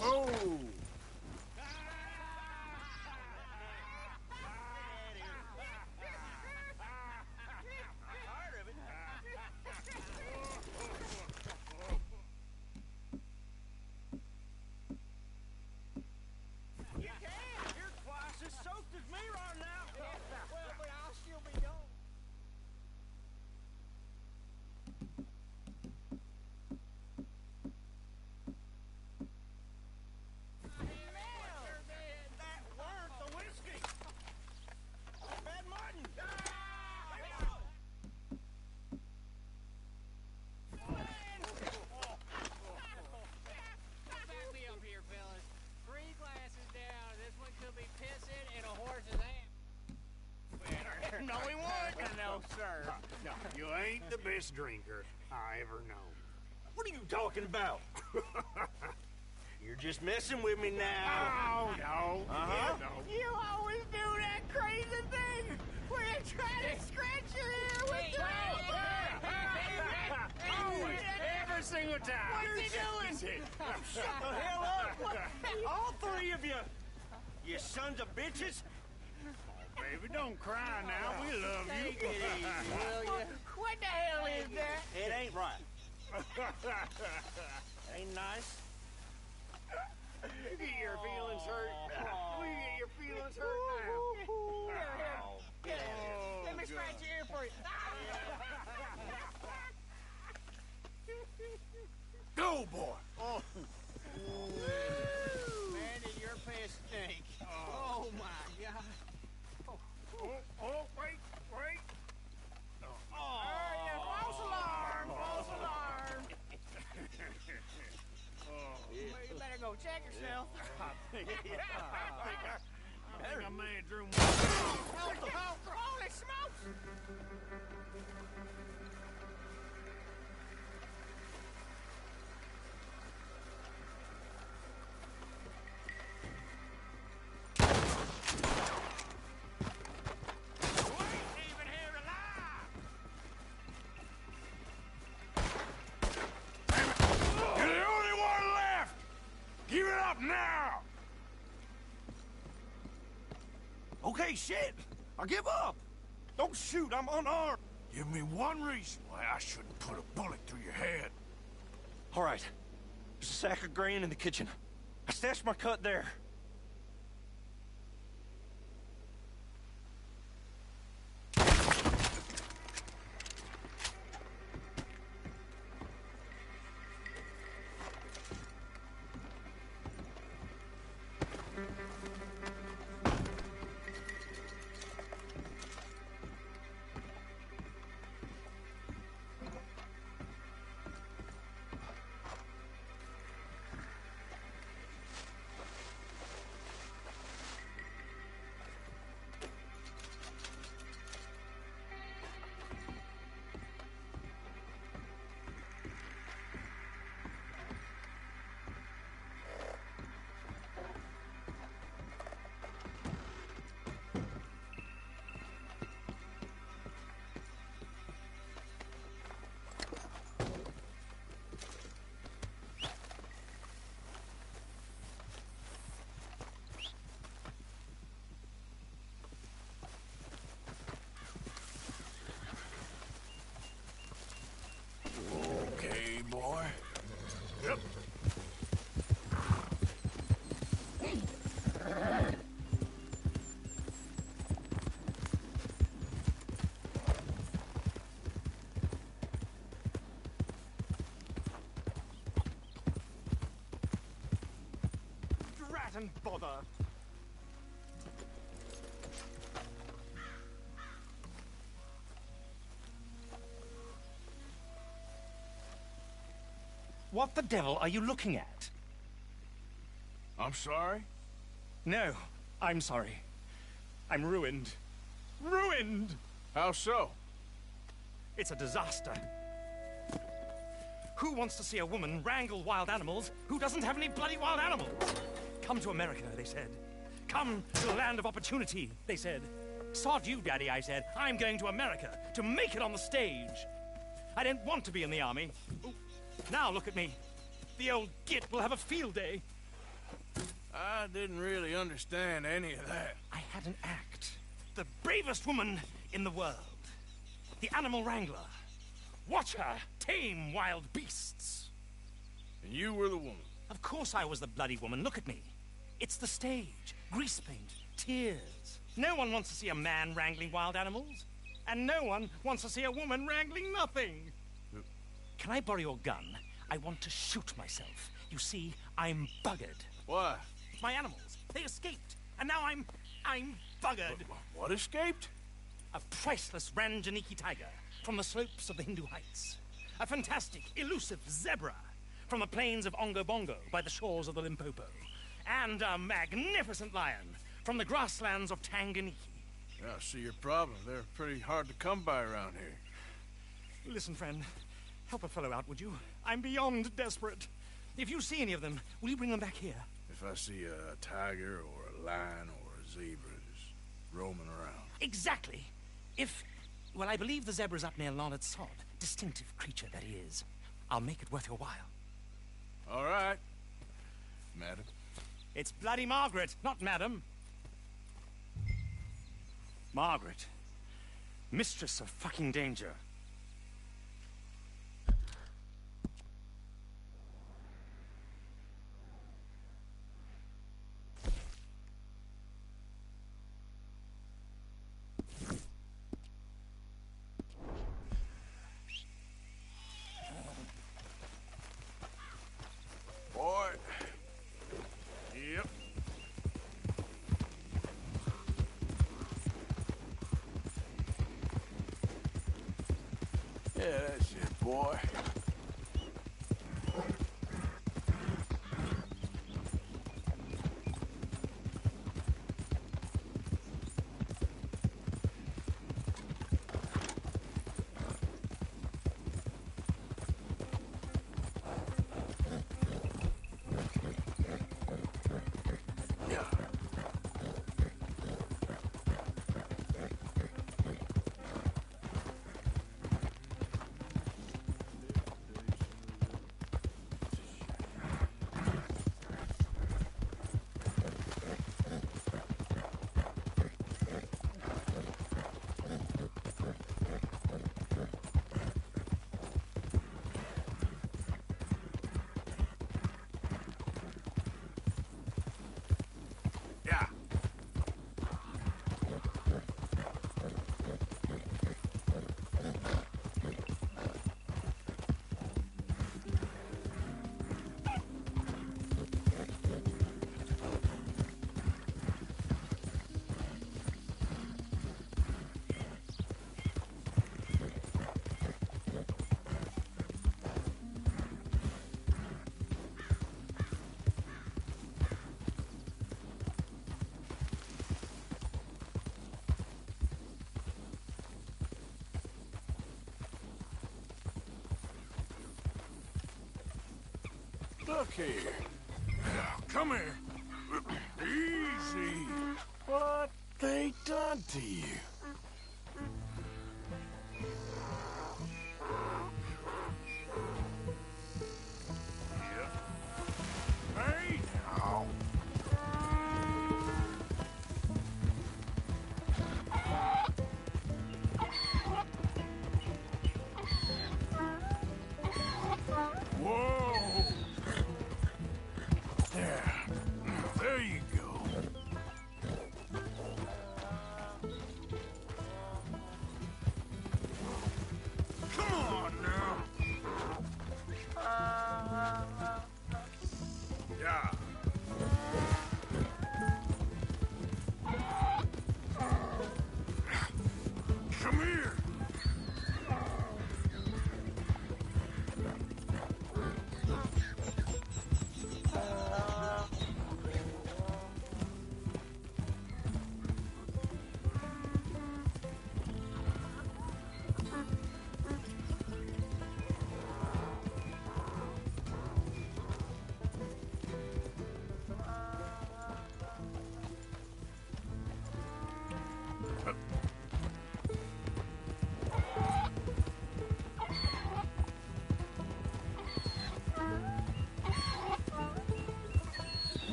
Oh! You can! You're twice as soaked as me right now! Well, but I'll still be gone. That weren't the whiskey! Bad Martin! Back me up here, fellas. 3 glasses down. This one could be pissing in a horse's ass. No, he won't! No, sir. No, you ain't the best drinker I ever known. What are you talking about? You're just messing with me now. Oh, no. Uh-huh. No. You always do that crazy thing where you try to scratch your ear with your Always. Every single time. What's he doing? Shut the hell up! All 3 of you! You sons of bitches! Baby, don't cry now. We love Take you. it easy, will you? What the hell is that? It ain't right. Ain't nice. You get your feelings hurt. We get your feelings hurt now. Oh, Get out of here. Let me scratch your ear for you. Go, boy. oh. Mandy, your piss stink. Oh, my God. Wait. False alarm! False alarm! Well, you better go check yourself. I think I may have drew Holy smokes! You're the only one left! Give it up now! Okay, shit! I give up! Don't shoot, I'm unarmed! Give me one reason why I shouldn't put a bullet through your head. All right. There's a sack of grain in the kitchen. I stashed my cut there. Okay, boy. Yep. Drat and bother! What the devil are you looking at? I'm sorry? No, I'm sorry. I'm ruined. Ruined! How so? It's a disaster. Who wants to see a woman wrangle wild animals who doesn't have any bloody wild animals? Come to America, they said. Come to the land of opportunity, they said. Sod you, Daddy, I said. I'm going to America to make it on the stage. I didn't want to be in the army. Now look at me. The old git will have a field day. I didn't really understand any of that. I had an act. The bravest woman in the world. The animal wrangler. Watch her tame wild beasts. And you were the woman. Of course I was the bloody woman. Look at me. It's the stage. Grease paint. Tears. No one wants to see a man wrangling wild animals. And no one wants to see a woman wrangling nothing. Can I borrow your gun? I want to shoot myself. You see, I'm buggered. Why? My animals. They escaped. And now I'm buggered. What escaped? A priceless Ranjaniki tiger from the slopes of the Hindu Heights. A fantastic, elusive zebra from the plains of Ongo Bongo by the shores of the Limpopo. And a magnificent lion from the grasslands of Tanganyika. Yeah, I see your problem. They're pretty hard to come by around here. Listen, friend. Help a fellow out, would you? I'm beyond desperate. If you see any of them, will you bring them back here? If I see a tiger or a lion or a zebra just roaming around. Exactly. Well, I believe the zebra's up near Larned Sod. Distinctive creature that he is. I'll make it worth your while. All right, madam. It's bloody Margaret, not madam. Margaret. Mistress of fucking danger. Boy. Yep. Yeah, that's it, boy. Yeah. Look here. Now, come here. Easy. What they done to you? Yep. Hey, now. Whoa. There you go.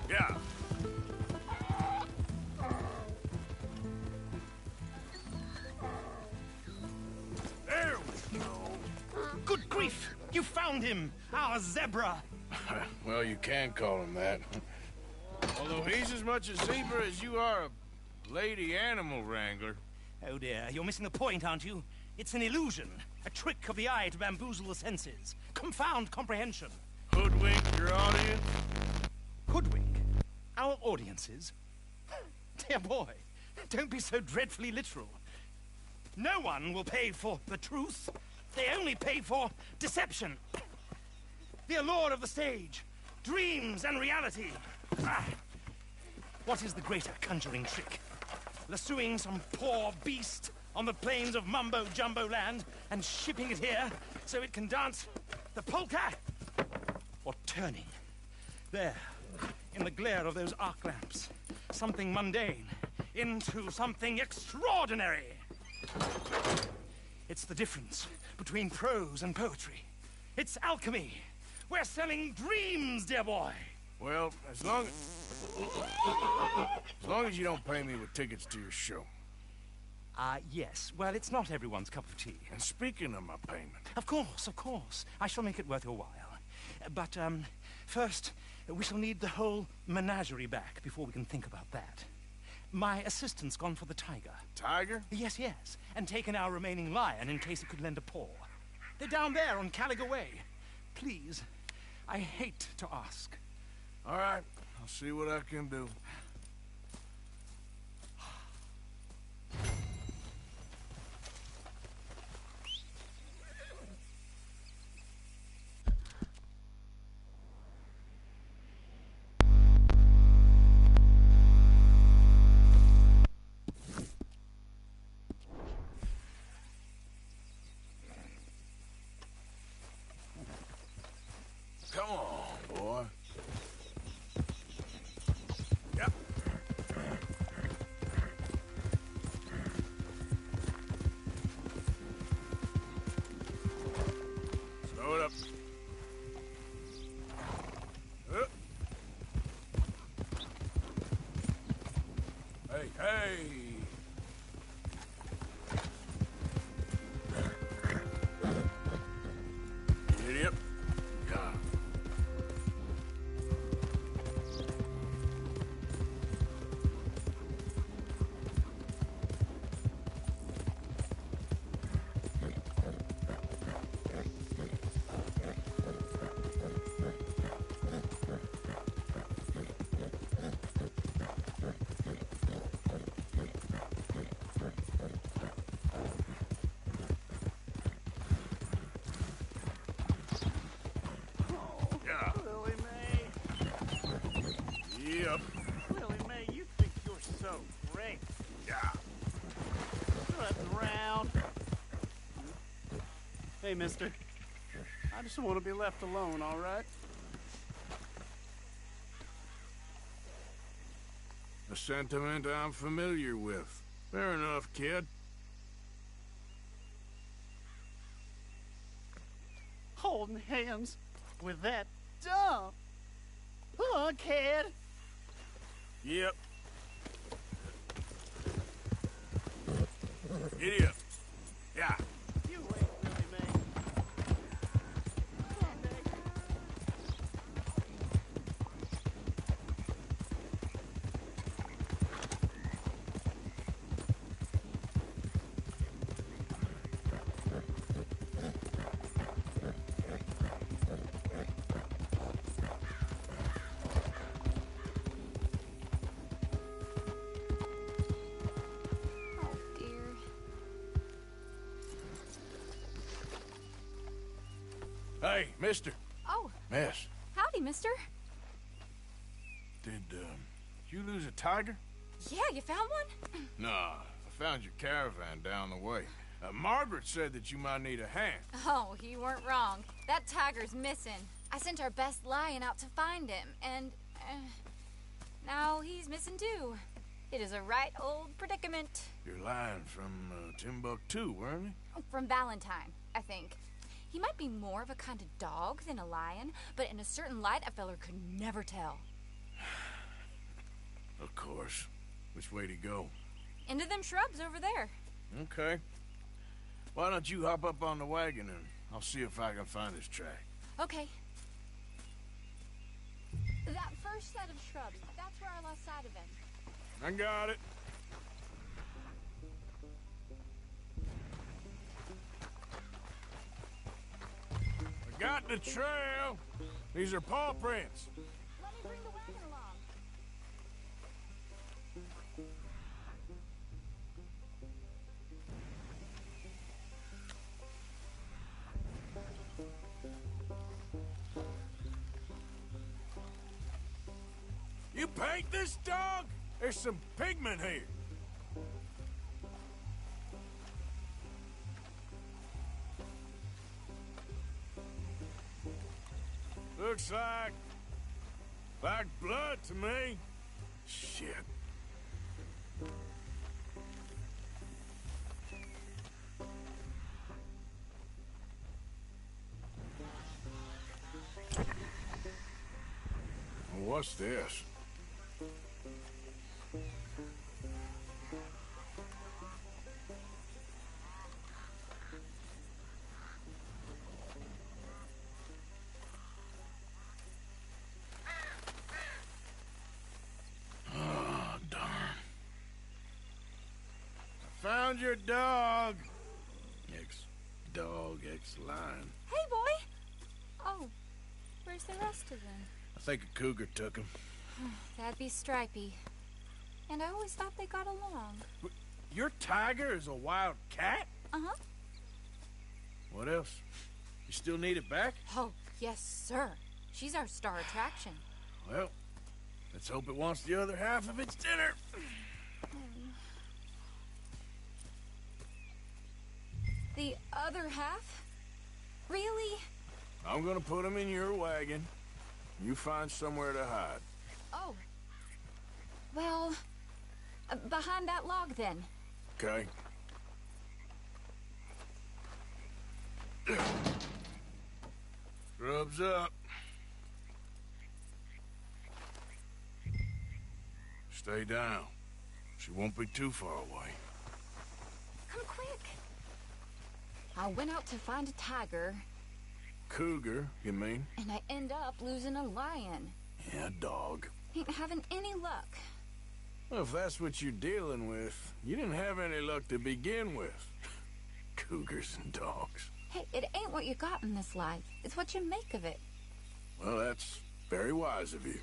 Yeah. There we go. Good grief! You found him! Our zebra! Well, you can call him that. Although he's as much a zebra as you are a lady animal wrangler. Oh dear, you're missing the point, aren't you? It's an illusion. A trick of the eye to bamboozle the senses. Confound comprehension. Hoodwink your audience? Hoodwink? Our audiences? Dear boy, don't be so dreadfully literal. No one will pay for the truth. They only pay for deception. The allure of the stage. Dreams and reality. Ah. What is the greater conjuring trick? Lassoing some poor beast on the plains of mumbo-jumbo land and shipping it here so it can dance the polka? Or turning, there, in the glare of those arc lamps, something mundane into something extraordinary? It's the difference between prose and poetry. It's alchemy. We're selling dreams, dear boy. Well, as long as you don't pay me with tickets to your show. Yes. Well, it's not everyone's cup of tea. And speaking of my payment... Of course, of course. I shall make it worth your while. But, first, we shall need the whole menagerie back before we can think about that. My assistant's gone for the tiger. Tiger? Yes, yes. And taken our remaining lion in case it could lend a paw. They're down there on Caliga Way. Please, I hate to ask. All right, I'll see what I can do. Come on, boy. Yep. Slow it up. Up. Hey, hey. Idiot. Yeah. Lily Mae. Yep. Lily Mae, you think you're so great. Yeah. Strutting around. Hey, mister. I just want to be left alone, all right? A sentiment I'm familiar with. Fair enough, kid. Holding hands with that dumb kid. Yep. Idiot. Yeah. You wait, Lily Mae. Come on, baby. Oh, dear. Hey, mister. Oh, Miss. howdy, mister. Did you lose a tiger? Yeah, you found one? Nah, I found your caravan down the way. Margaret said that you might need a hand. Oh, you weren't wrong. That tiger's missing. I sent our best lion out to find him, and now he's missing too. It is a right old predicament. You're lying from Timbuktu, weren't you? From Valentine, I think. He might be more of a kind of dog than a lion, but in a certain light, a feller could never tell. course. Which way to go? Into them shrubs over there. Okay. Why don't you hop up on the wagon and I'll see if I can find his track. Okay. That first set of shrubs, that's where I lost sight of him. I got it. I got the trail. These are paw prints. Let me bring the wagon along. You paint this dog? There's some pigment here. Looks like blood to me. Shit. What's this? Found your dog. Ex-dog, ex-lion. Hey, boy! Oh, where's the rest of them? I think a cougar took him. That'd be Stripey. And I always thought they got along. Your tiger is a wild cat? Uh-huh. What else? You still need it back? Oh, yes, sir. She's our star attraction. Well, let's hope it wants the other half of its dinner. The other half? Really? I'm gonna put him in your wagon. You find somewhere to hide. Oh. Well, behind that log, then. Okay. Rubs up. Stay down. She won't be too far away. Come quick. I went out to find a tiger. Cougar, you mean? And I end up losing a lion. Yeah, dog. Ain't having any luck. Well, if that's what you're dealing with, you didn't have any luck to begin with. Cougars and dogs. Hey, it ain't what you got in this life. It's what you make of it. Well, that's very wise of you.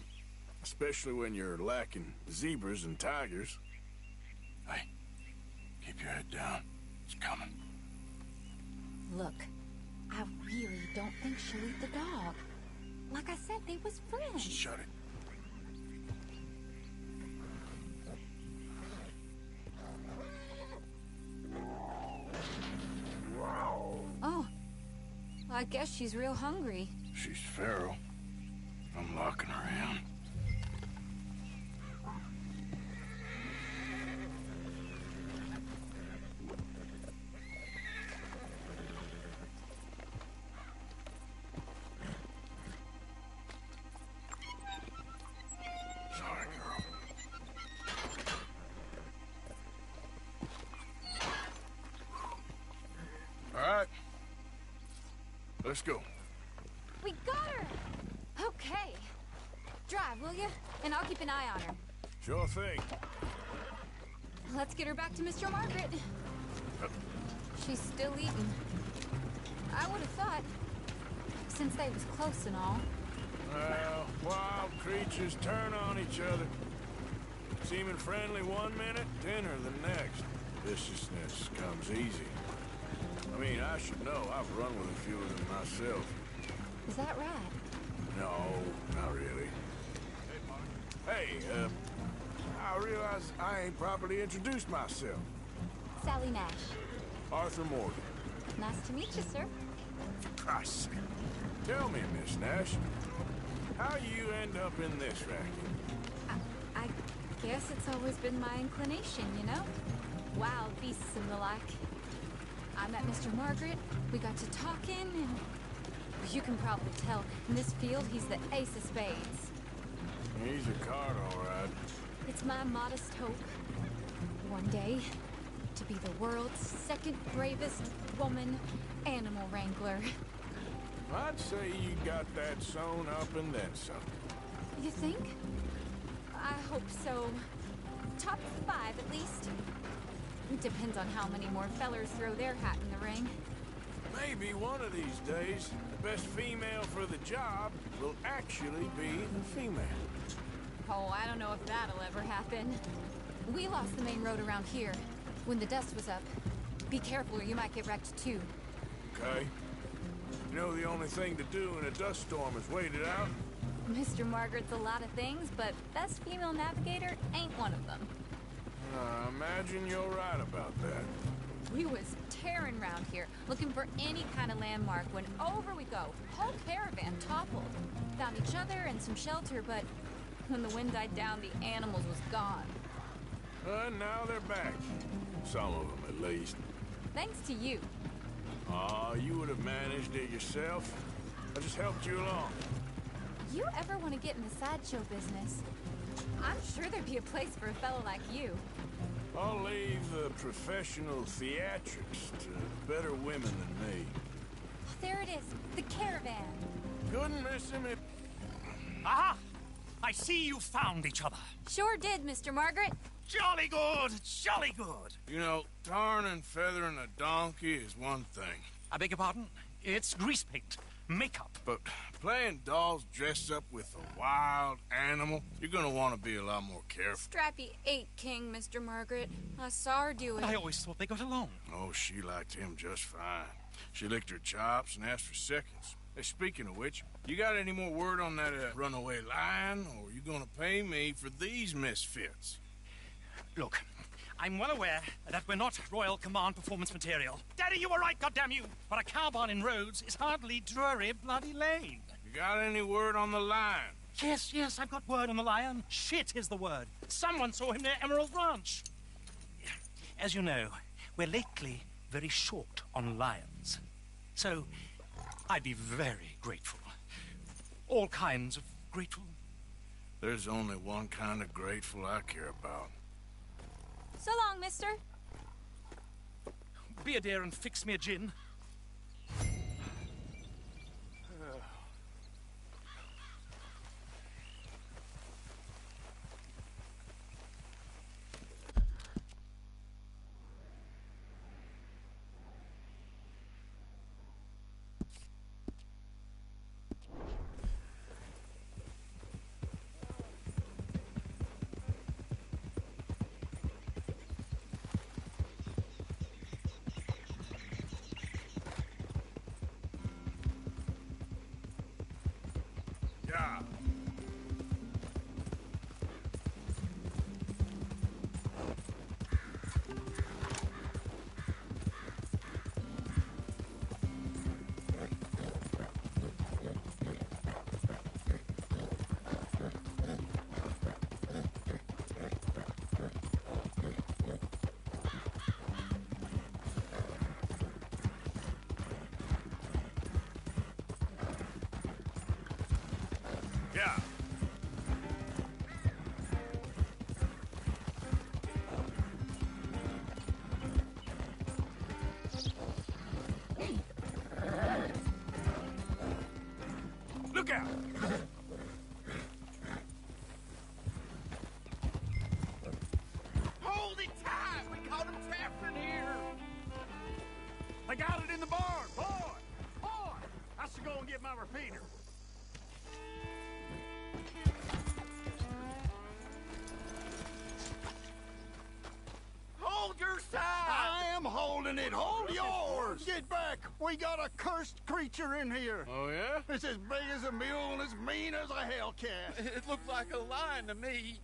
Especially when you're lacking zebras and tigers. Hey, keep your head down. It's coming. Look, I really don't think she'll eat the dog. Like I said, they was friends. Shut it. Oh, well, I guess she's real hungry. She's feral. I'm locking her in. Sorry, girl. All right. Let's go. We got her! Okay. Drive, will you? And I'll keep an eye on her. Sure thing. Let's get her back to Mr. Margaret. She's still eating. I would have thought, since they was close and all. Well, wild creatures turn on each other. Seeming friendly one minute, dinner the next. Viciousness comes easy. I mean, I should know. I've run with a few of them myself. Is that right? No, not really. Hey, I realize I ain't properly introduced myself. Sally Nash. Arthur Morgan. Nice to meet you, sir. For Christ's sake. Tell me, Miss Nash, how you end up in this racket? I guess it's always been my inclination, you know? Wild beasts and the like. I met Mr. Margaret, we got to talking, and you can probably tell, in this field, he's the ace of spades. He's a card, all right. It's my modest hope, one day, to be the world's second bravest woman animal wrangler. I'd say you got that sewn up and then some. You think? I hope so. Top 5, at least. Depends on how many more fellers throw their hat in the ring. Maybe one of these days, the best female for the job will actually be a female. Oh, I don't know if that'll ever happen. We lost the main road around here when the dust was up. Be careful or you might get wrecked too. Okay. You know the only thing to do in a dust storm is wait it out? Mr. Margaret's a lot of things, but best female navigator ain't one of them. I imagine you're right about that. We was tearing around here, looking for any kind of landmark when over we go. Whole caravan toppled. Found each other and some shelter, but when the wind died down, the animals was gone. And now they're back. Some of them, at least. Thanks to you. Aw, you would have managed it yourself. I just helped you along. You ever want to get in the sideshow business? I'm sure there'd be a place for a fellow like you. I'll leave the professional theatrics to better women than me. Oh, there it is, the caravan. Couldn't miss him if... Aha! I see you found each other. Sure did, Mr. Margaret. Jolly good, jolly good. You know, tarring and feathering a donkey is one thing. I beg your pardon? It's grease paint, makeup. But playing dolls dressed up with a wild animal, you're gonna want to be a lot more careful. Strappy ate King, Mr. Margaret. I saw her do it. I always thought they got along. Oh, she liked him just fine. She licked her chops and asked for seconds. Hey, speaking of which, you got any more word on that runaway lion, or are you gonna pay me for these misfits? Look, I'm well aware that we're not Royal Command performance material. Daddy, you were right, goddammit you! But a cow barn in Rhodes is hardly Drury Bloody Lane. You got any word on the lion? Yes, I've got word on the lion. Shit is the word. Someone saw him near Emerald Ranch. As you know, we're lately very short on lions. So, I'd be very grateful. All kinds of grateful. There's only one kind of grateful I care about. So long, mister. Be a dear and fix me a gin. Yeah. Yeah. Look out! Hold it tight! We caught him trapped in here! They got it in the barn! Boy! I should go and get my repeater. Hold your side! I am holding it. Hold yours! Get back! We got a cursed creature in here. Oh, yeah? It's as big as a mule and as mean as a hellcat. It looked like a lion to me.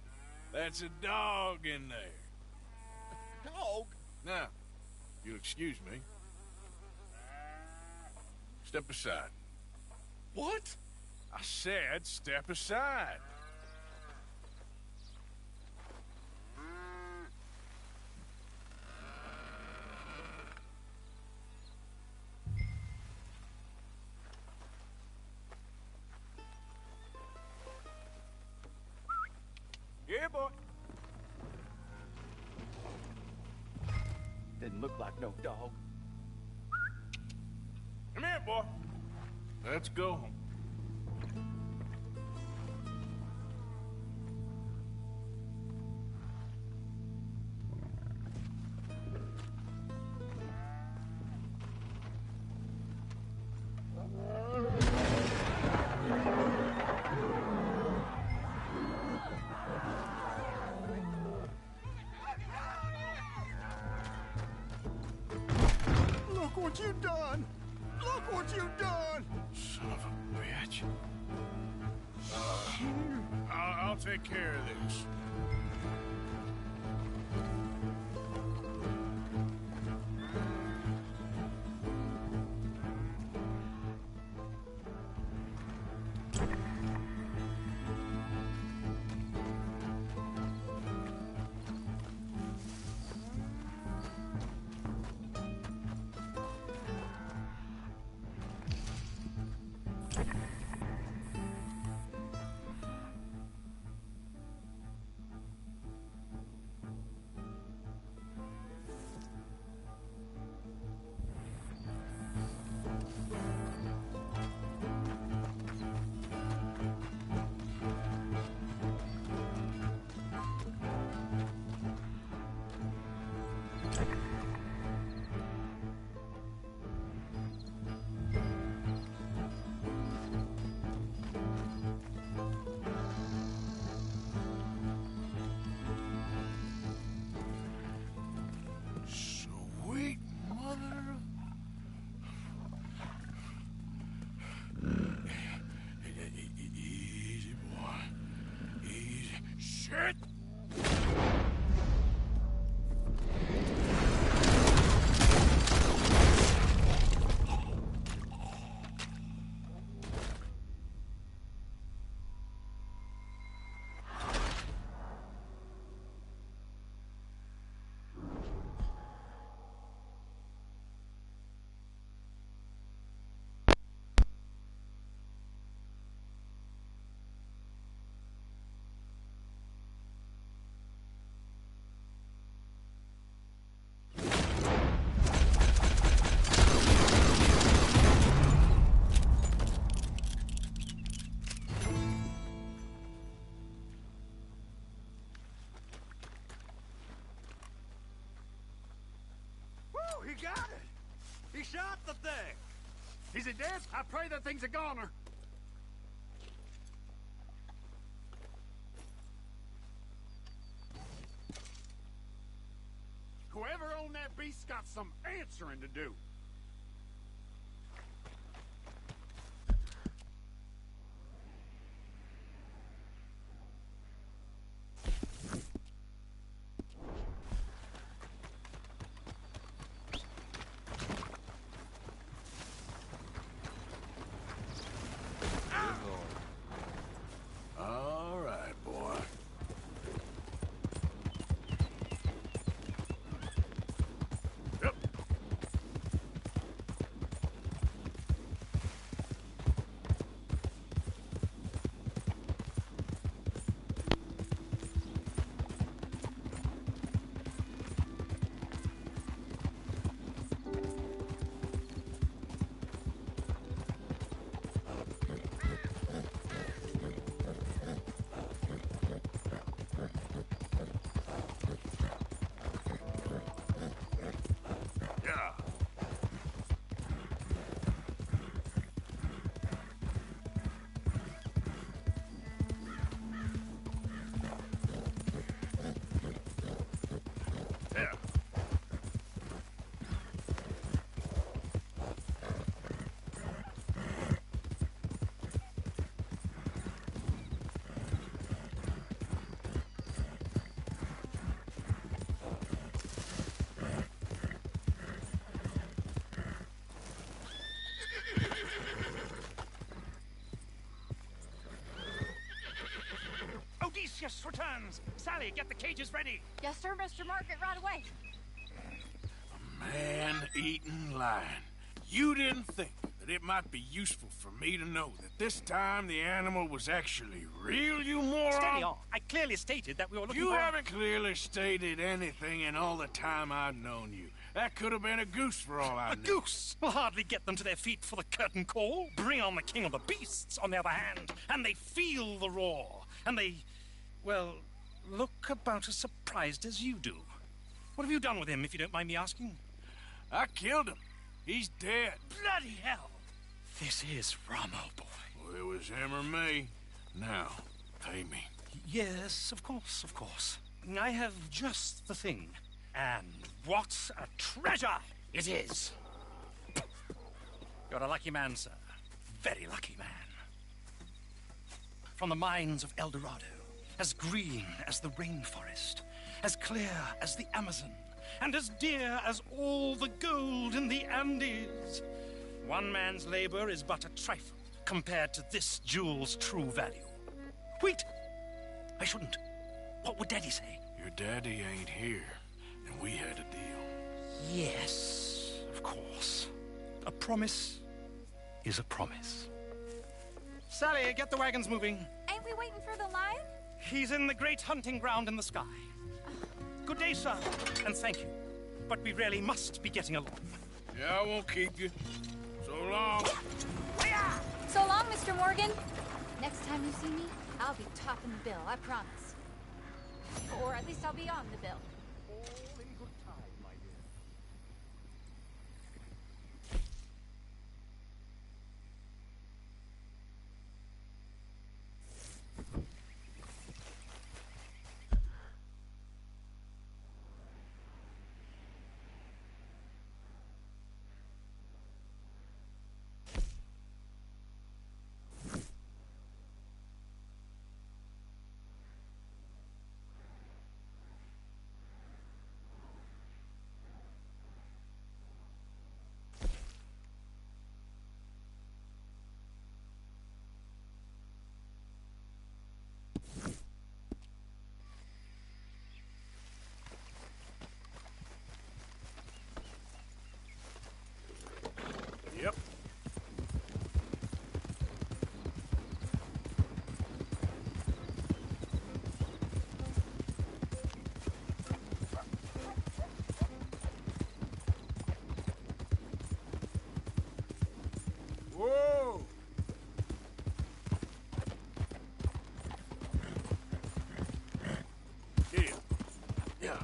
That's a dog in there. Dog? Now, you'll excuse me. Step aside. What? I said step aside. Yeah, boy. Didn't look like no dog. Come here, boy. Let's go home. Look what you done! Look what you done! Son of a bitch. I'll take care of this. Sweet mother. Easy, boy. Easy. Shit! Woo, he got it! He shot the thing! Is it dead? I pray that thing's a goner. Whoever owned that beast's got some answering to do. All right, boy. Yep. Yeah. Yeah. Odysseus returns! Sally, get the cages ready! Yes, sir, Mr. Market, right away. Man-eating lion. You didn't think that it might be useful for me to know that this time the animal was actually real, you moron? Steady on. I clearly stated that we were looking You for... haven't clearly stated anything in all the time I've known you. That could have been a goose for all I A knew. goose will hardly get them to their feet for the curtain call. Bring on the king of the beasts, on the other hand, and they feel the roar. And they, well, look about as surprised as you do. What have you done with him, if you don't mind me asking? I killed him. He's dead. Bloody hell! This is Ramo, boy. Well, it was him or me. Now, pay me. Yes, of course, of course. I have just the thing. And what a treasure it is! You're a lucky man, sir. Very lucky man. From the mines of El Dorado, as green as the rainforest, as clear as the Amazon, and as dear as all the gold in the Andes. One man's labor is but a trifle compared to this jewel's true value. Wait! I shouldn't. What would Daddy say? Your daddy ain't here, and we had a deal. Yes, of course. A promise is a promise. Sally, get the wagons moving. Ain't we waiting for the lion? He's in the great hunting ground in the sky. Good day, sir, and thank you. But we really must be getting along. Yeah, I won't keep you. So long. So long, Mr. Morgan. Next time you see me, I'll be topping the bill, I promise. Or at least I'll be on the bill. Yep. Whoa! Yeah. Yeah.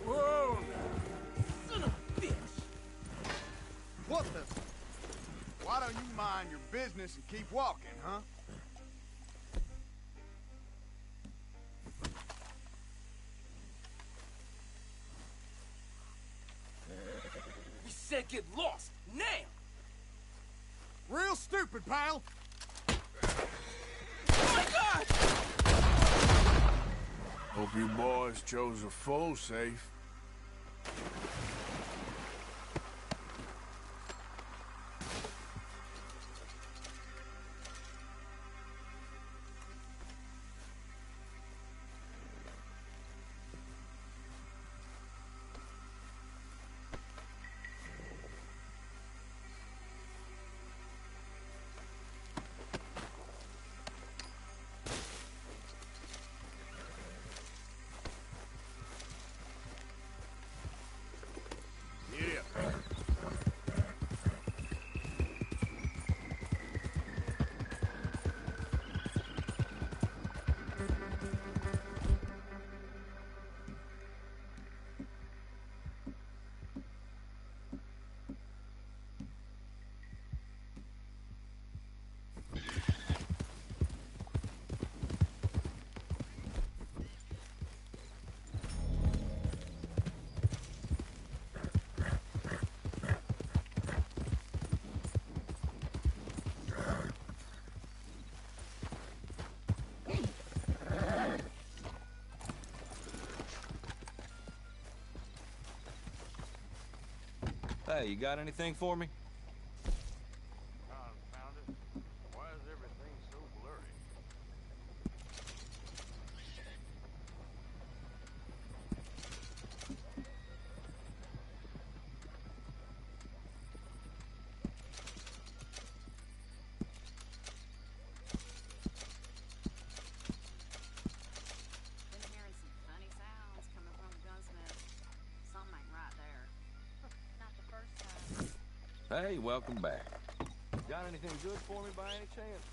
Whoa! Son of a bitch! What the? Why don't you mind your business and keep walking, huh? We said get lost, now! Real stupid, pal! Oh my God! Hope you boys chose a full safe. Hey, you got anything for me? Confound it. Why is everything so blurry? Been hearing some funny sounds coming from the gunsmith. Something ain't right there. Not the first time. Hey, welcome back. Got anything good for me by any chance?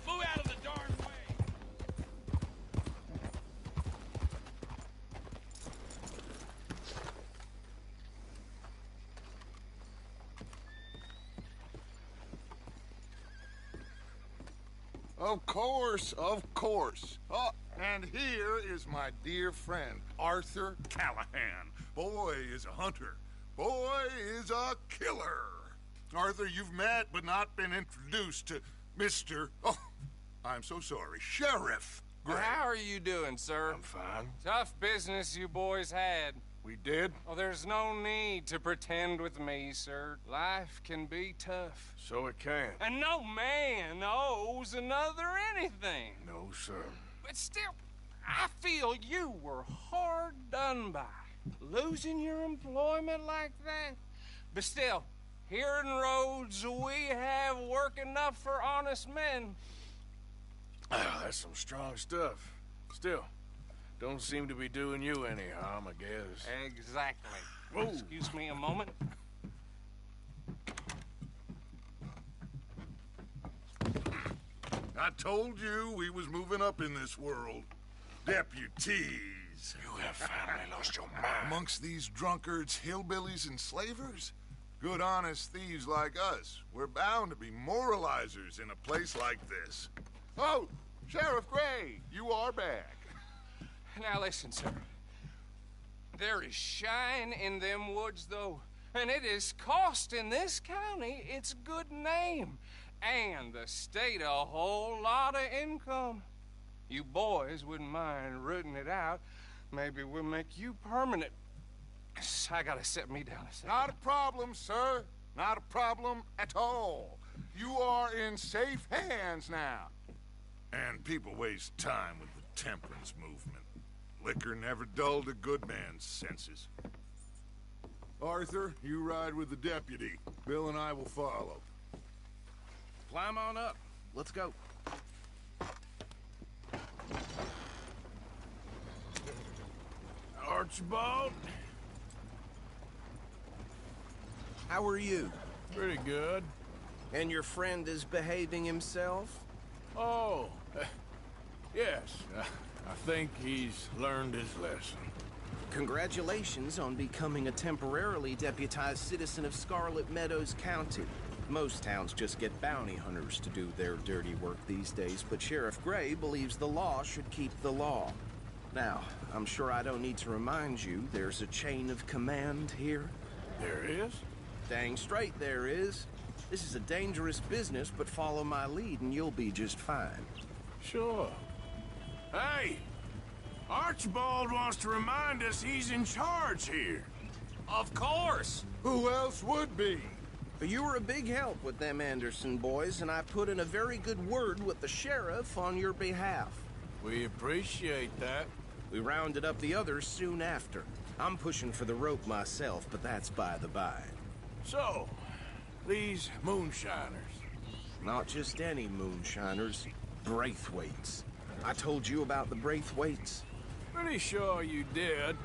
Move out of the darn way! Of course, of course. Oh, and here is my dear friend, Arthur Callahan. Boy is a hunter. Boy is a killer. Arthur, you've met but not been introduced to Mr. Oh, I'm so sorry, Sheriff Gray. How are you doing, sir? I'm fine. Tough business you boys had. We did? Oh, there's no need to pretend with me, sir. Life can be tough. So it can. And no man owes another anything. No, sir. But still, I feel you were hard done by. Losing your employment like that. But still, here in Rhodes, we have work enough for honest men. Ah, that's some strong stuff. Still, don't seem to be doing you any harm, I guess. Exactly. Whoa. Excuse me a moment. I told you we was moving up in this world. Deputies. You have finally lost your mind. Amongst these drunkards, hillbillies, and slavers? Good honest thieves like us. We're bound to be moralizers in a place like this. Oh, Sheriff Gray, you are back. Now listen, sir. There is shine in them woods, though, and it is costing this county its good name and the state a whole lot of income. You boys wouldn't mind rooting it out. Maybe we'll make you permanent. I gotta set me down a second. Not a problem, sir. Not a problem at all. You are in safe hands now. And people waste time with the temperance movement. Liquor never dulled a good man's senses. Arthur, you ride with the deputy. Bill and I will follow. Climb on up. Let's go. Archibald? How are you? Pretty good. And your friend is behaving himself? Oh, yes. I think he's learned his lesson. Congratulations on becoming a temporarily deputized citizen of Scarlet Meadows County. Most towns just get bounty hunters to do their dirty work these days, but Sheriff Gray believes the law should keep the law. Now, I'm sure I don't need to remind you there's a chain of command here. There is? Dang straight there is. This is a dangerous business, but follow my lead and you'll be just fine. Sure. Hey! Archibald wants to remind us he's in charge here. Of course! Who else would be? You were a big help with them Anderson boys, and I put in a very good word with the sheriff on your behalf. We appreciate that. We rounded up the others soon after. I'm pushing for the rope myself, but that's by the by. So, these moonshiners. Not just any moonshiners, Braithwaites. I told you about the Braithwaites. Pretty sure you did.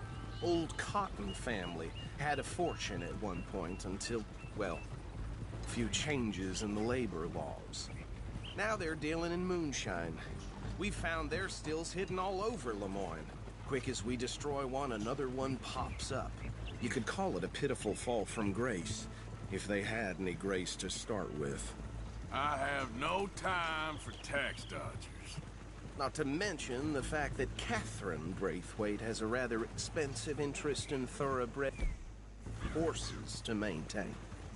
Old Cotton family had a fortune at one point until, well, a few changes in the labor laws. Now they're dealing in moonshine. We found their stills hidden all over Lemoyne. Quick as we destroy one, another one pops up. You could call it a pitiful fall from grace, if they had any grace to start with. I have no time for tax dodgers. Not to mention the fact that Catherine Braithwaite has a rather expensive interest in thoroughbred horses to maintain.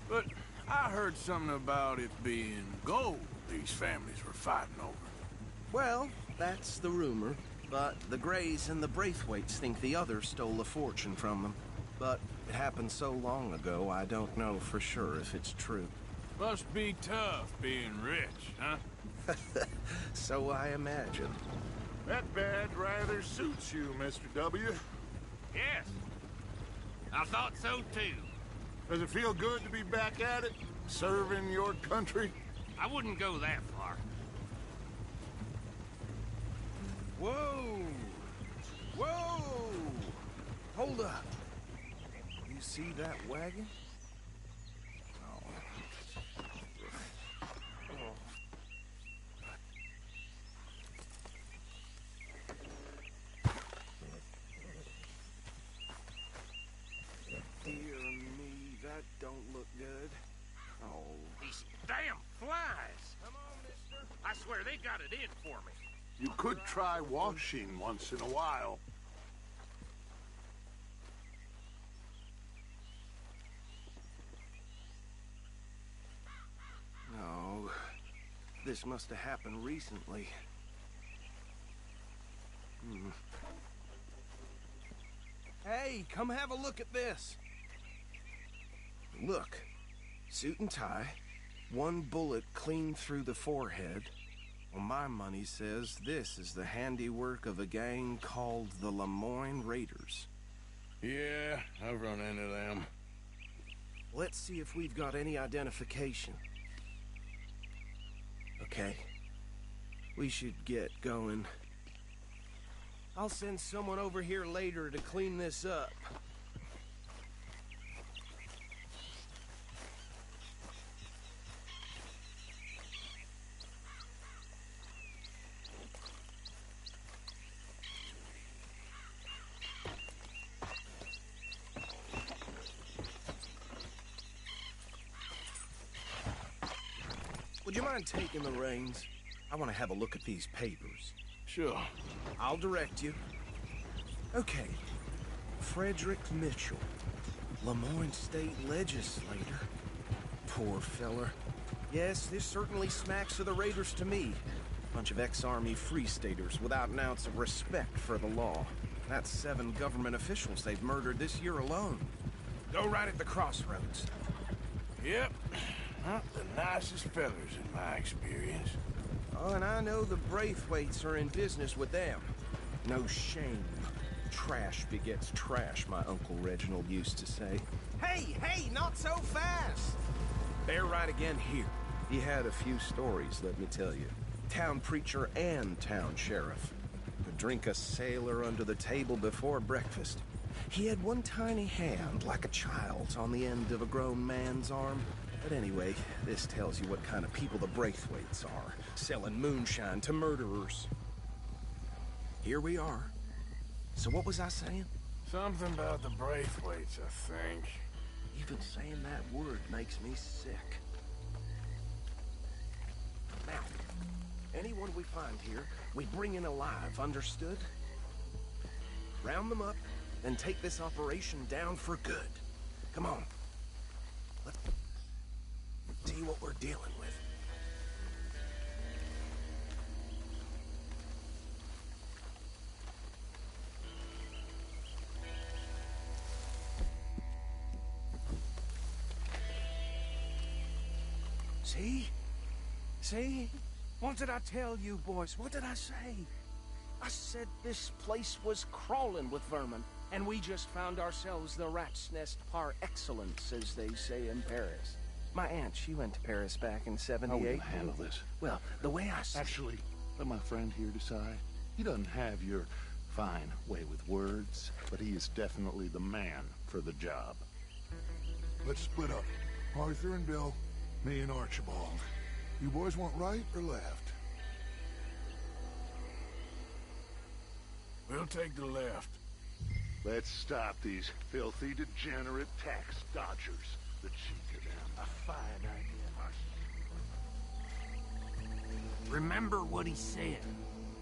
But I heard something about it being gold these families were fighting over. Well, that's the rumor. But the Greys and the Braithwaites think the others stole a fortune from them. But it happened so long ago, I don't know for sure if it's true. Must be tough being rich, huh? So I imagine. That badge rather suits you, Mr. W. Yes. I thought so too. Does it feel good to be back at it? Serving your country? I wouldn't go that far. Whoa! Whoa! Hold up. You see that wagon? Dear me, that don't look good. Oh. These damn flies! Come on, mister. I swear they got it in for me. You could try washing once in a while. No. This must have happened recently. Hey, come have a look at this. Look. Suit and tie. One bullet clean through the forehead. Well, my money says this is the handiwork of a gang called the Lemoyne Raiders. Yeah, I've run into them. Let's see if we've got any identification. Okay. We should get going. I'll send someone over here later to clean this up. Would you mind taking the reins? I want to have a look at these papers. Sure. I'll direct you. Okay. Frederick Mitchell, Lemoyne State Legislator. Poor feller. Yes, this certainly smacks of the Raiders to me. Bunch of ex-Army Free Staters without an ounce of respect for the law. That's 7 government officials they've murdered this year alone. Go right at the crossroads. Yep. Not the nicest fellers in my experience. Oh, and I know the Braithwaites are in business with them. No shame. Trash begets trash, my Uncle Reginald used to say. Hey, not so fast! Bear right again here. He had a few stories, let me tell you. Town preacher and town sheriff. Could drink a sailor under the table before breakfast. He had one tiny hand, like a child's, on the end of a grown man's arm. But anyway, this tells you what kind of people the Braithwaites are, selling moonshine to murderers. Here we are. So what was I saying? Something about the Braithwaites, I think. Even saying that word makes me sick. Now, anyone we find here, we bring in alive, understood? Round them up, and take this operation down for good. Come on. Let's see what we're dealing with. See? See? What did I tell you, boys? What did I say? I said this place was crawling with vermin, and we just found ourselves the rat's nest par excellence, as they say in Paris. My aunt, she went to Paris back in '78. How are we gonna handle this? Well, the way I see Actually, let my friend here decide. He doesn't have your fine way with words, but he is definitely the man for the job. Let's split up. Arthur and Bill, me and Archibald. You boys want right or left? We'll take the left. Let's stop these filthy, degenerate tax dodgers. The cheek of them. a fine idea. Remember what he said.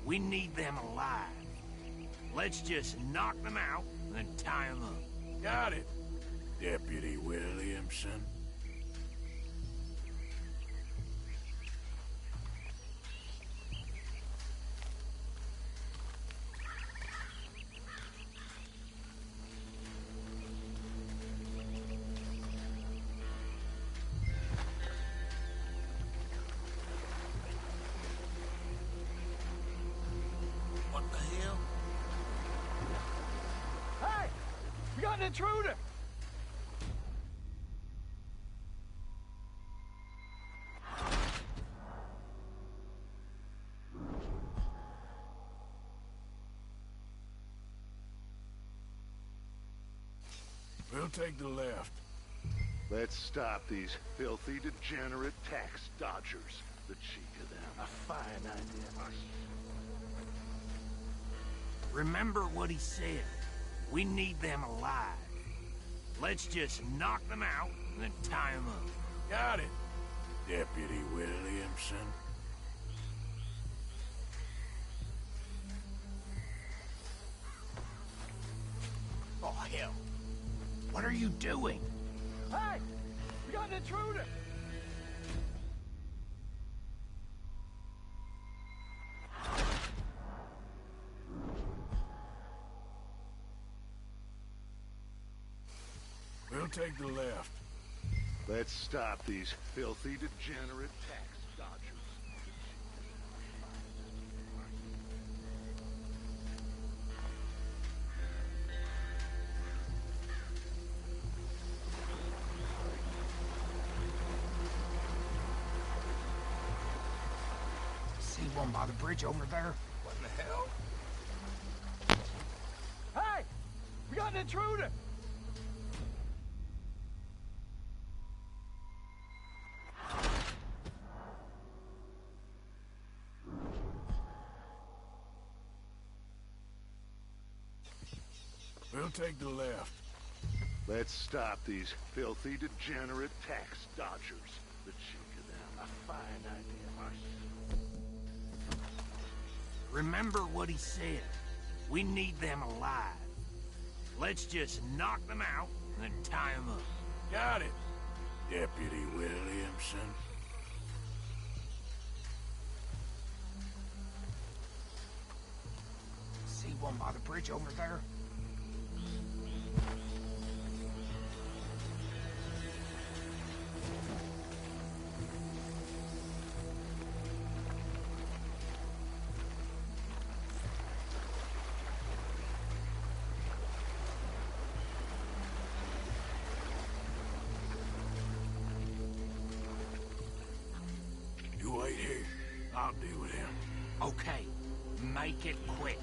We need them alive. Let's just knock them out and then tie them up. Got it, Deputy Williamson. What the hell? Hey! We got an intruder! We'll take the left. Let's stop these filthy, degenerate tax dodgers. The cheek of them. A fine idea. Remember what he said. We need them alive. Let's just knock them out and then tie them up. Got it, Deputy Williamson. Oh, hell. What are you doing? Hey! We got an intruder! We'll take the left. Let's stop these filthy, degenerate tax dodgers. See one by the bridge over there? What in the hell? Hey! We got an intruder! We'll take the left. Let's stop these filthy, degenerate tax dodgers. The cheek of them. A fine idea. Remember what he said. We need them alive. Let's just knock them out and then tie them up. Got it, Deputy Williamson. See one by the bridge over there? You wait here. I'll deal with him. Okay, make it quick.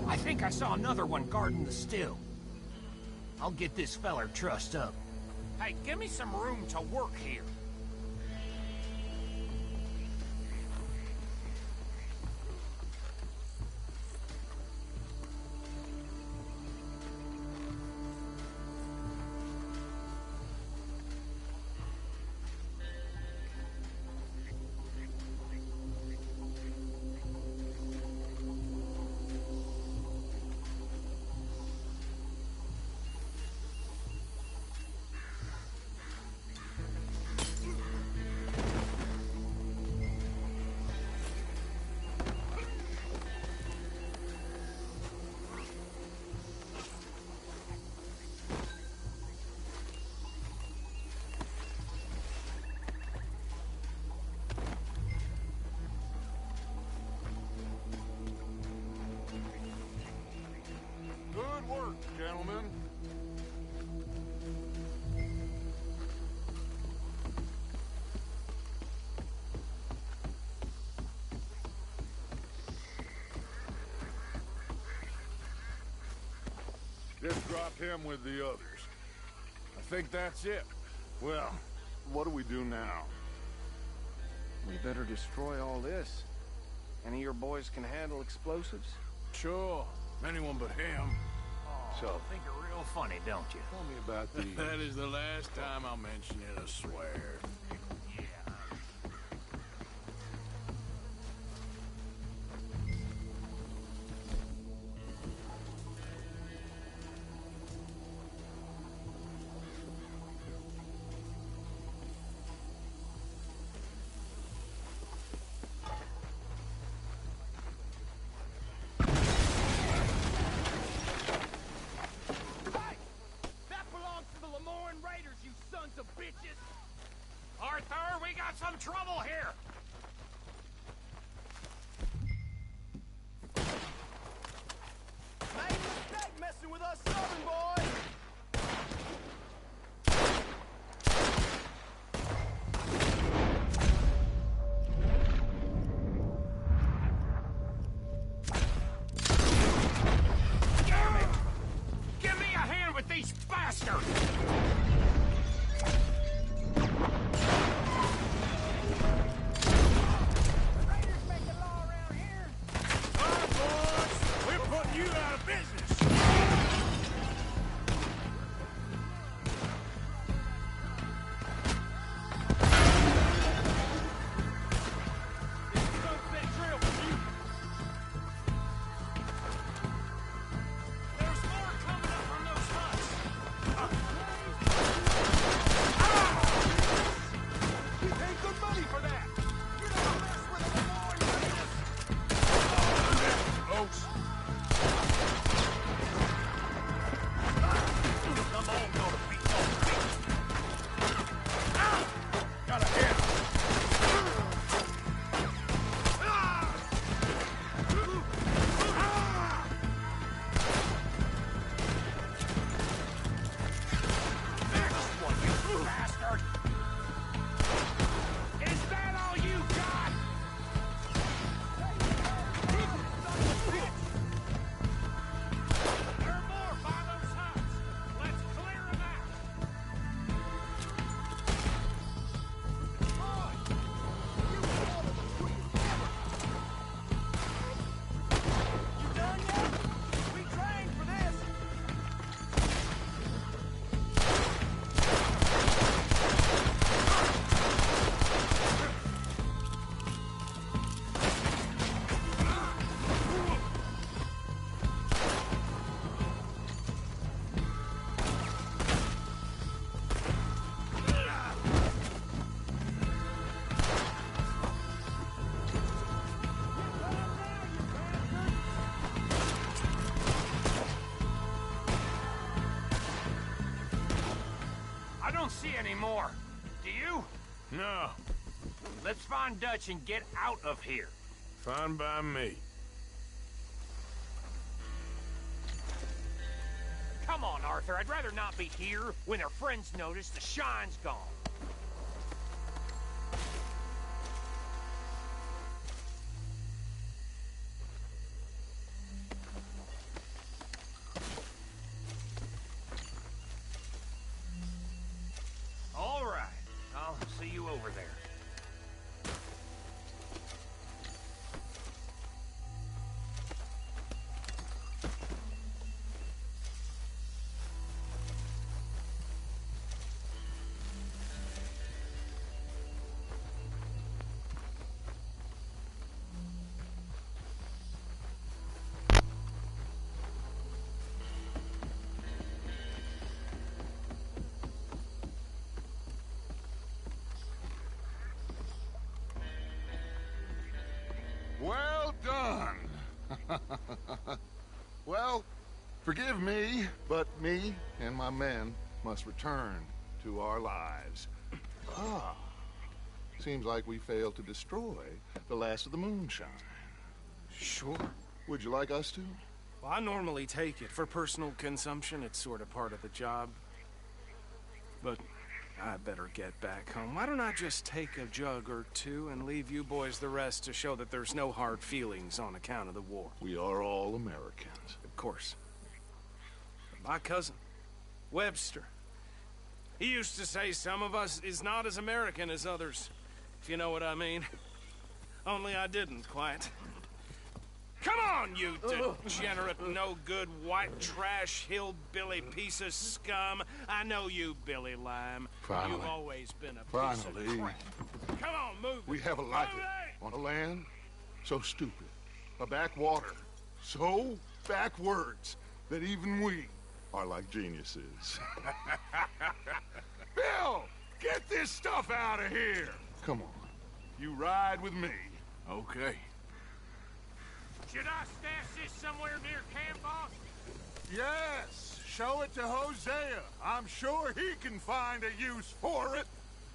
I think I saw another one guarding the still. I'll get this feller trussed up. Hey, give me some room to work here. Good work, gentlemen. Just drop him with the others. I think that's it. Well, what do we do now? We better destroy all this. Any of your boys can handle explosives? Sure. Anyone but him. So, think you're real funny, don't you? Tell me about the... That is the last time I'll mention it, I swear. Arthur, we got some trouble here! Made a mistake messing with us southern boys! Damn it! Give me a hand with these bastards! Anymore. Do you? No. Let's find Dutch and get out of here. Fine by me. Come on, Arthur. I'd rather not be here when their friends notice the shine's gone. All right. I'll see you over there. Well done. Well, forgive me, but me and my men must return to our lives. Seems like we failed to destroy the last of the moonshine. Sure. Would you like us to? Well, I normally take it. For personal consumption, it's sort of part of the job. But I better get back home. Why don't I just take a jug or two and leave you boys the rest to show that there's no hard feelings on account of the war? We are all Americans. Of course. My cousin, Webster, he used to say some of us is not as American as others, if you know what I mean. Only I didn't quite. Come on, you degenerate, no-good, white trash, hillbilly piece of scum. I know you, Billy Lime. Finally. You've always been a piece Finally. of crap. Come on, move it. We have a life Move it! on a land so stupid, a backwater so backwards that even we are like geniuses. Bill, get this stuff out of here! Come on, you ride with me. Okay. Should I stash this somewhere near camp, boss? Yes, show it to Hosea. I'm sure he can find a use for it.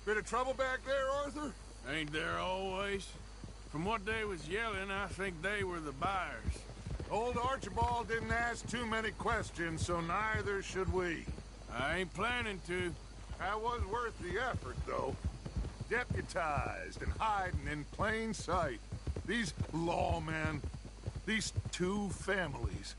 Bit of trouble back there, Arthur? Ain't there always? From what they was yelling, I think they were the buyers. Old Archibald didn't ask too many questions, so neither should we. I ain't planning to. That was worth the effort, though. Deputized and hiding in plain sight. These lawmen, these two families.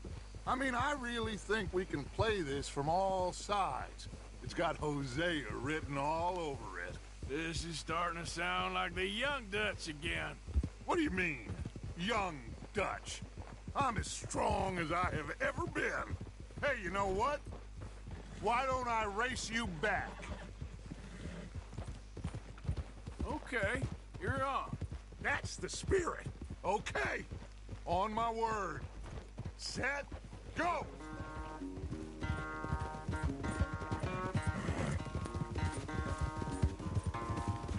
I mean, I really think we can play this from all sides. It's got Hosea written all over it. This is starting to sound like the Young Dutch again. What do you mean, young Dutch? I'm as strong as I have ever been. Hey, you know what? Why don't I race you back? Okay, you're on. That's the spirit. Okay, on my word. Set, go!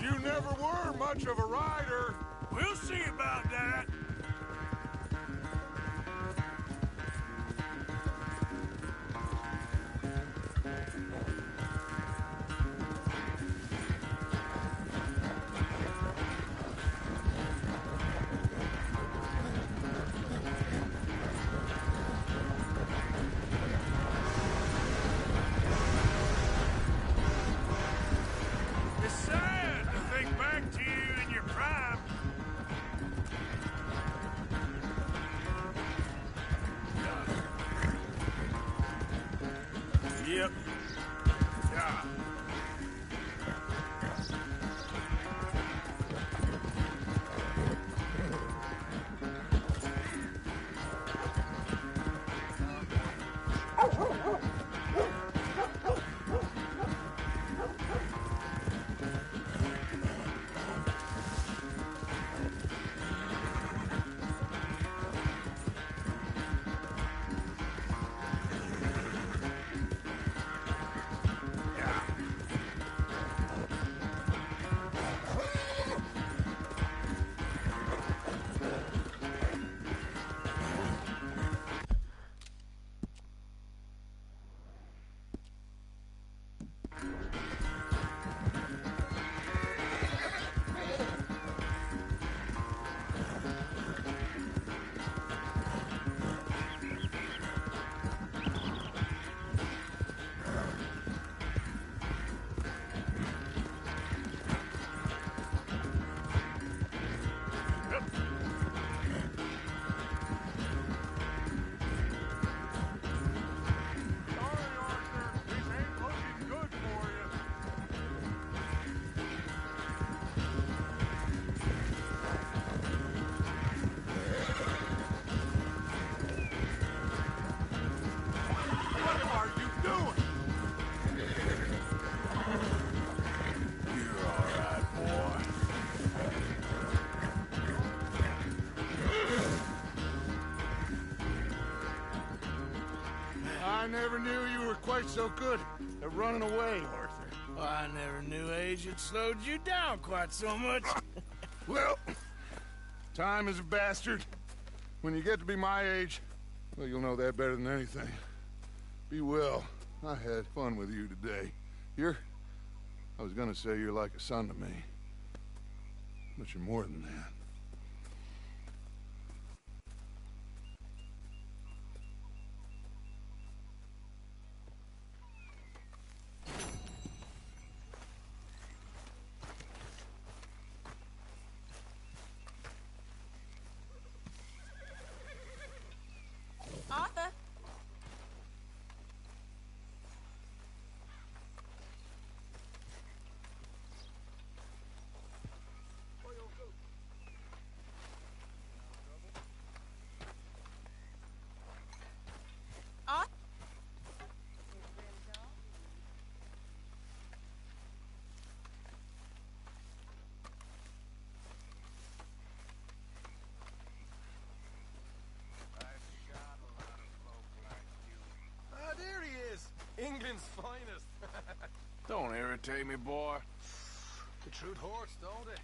You never were much of a rider. We'll see about that. It's sad to think back to you in your prime. Yep. Yeah. I never knew you were quite so good at running away, Arthur. I never knew age had slowed you down quite so much. Well, time is a bastard. When you get to be my age, well, you'll know that better than anything. Be well. I had fun with you today. I was gonna say you're like a son to me. But you're more than that. Arthur? irritate me, boy. The truth hurts, don't it?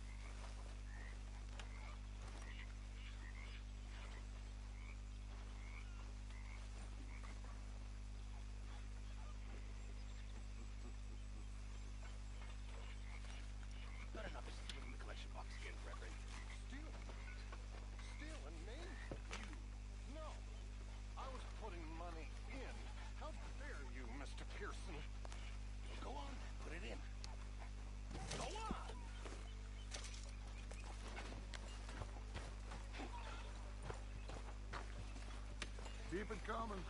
Not enough is to put in the collection box again, Reverend. Stealing me? You? No. I was putting money in. How dare you, Mr. Pearson? Go on, put it in. Go on! Keep it coming.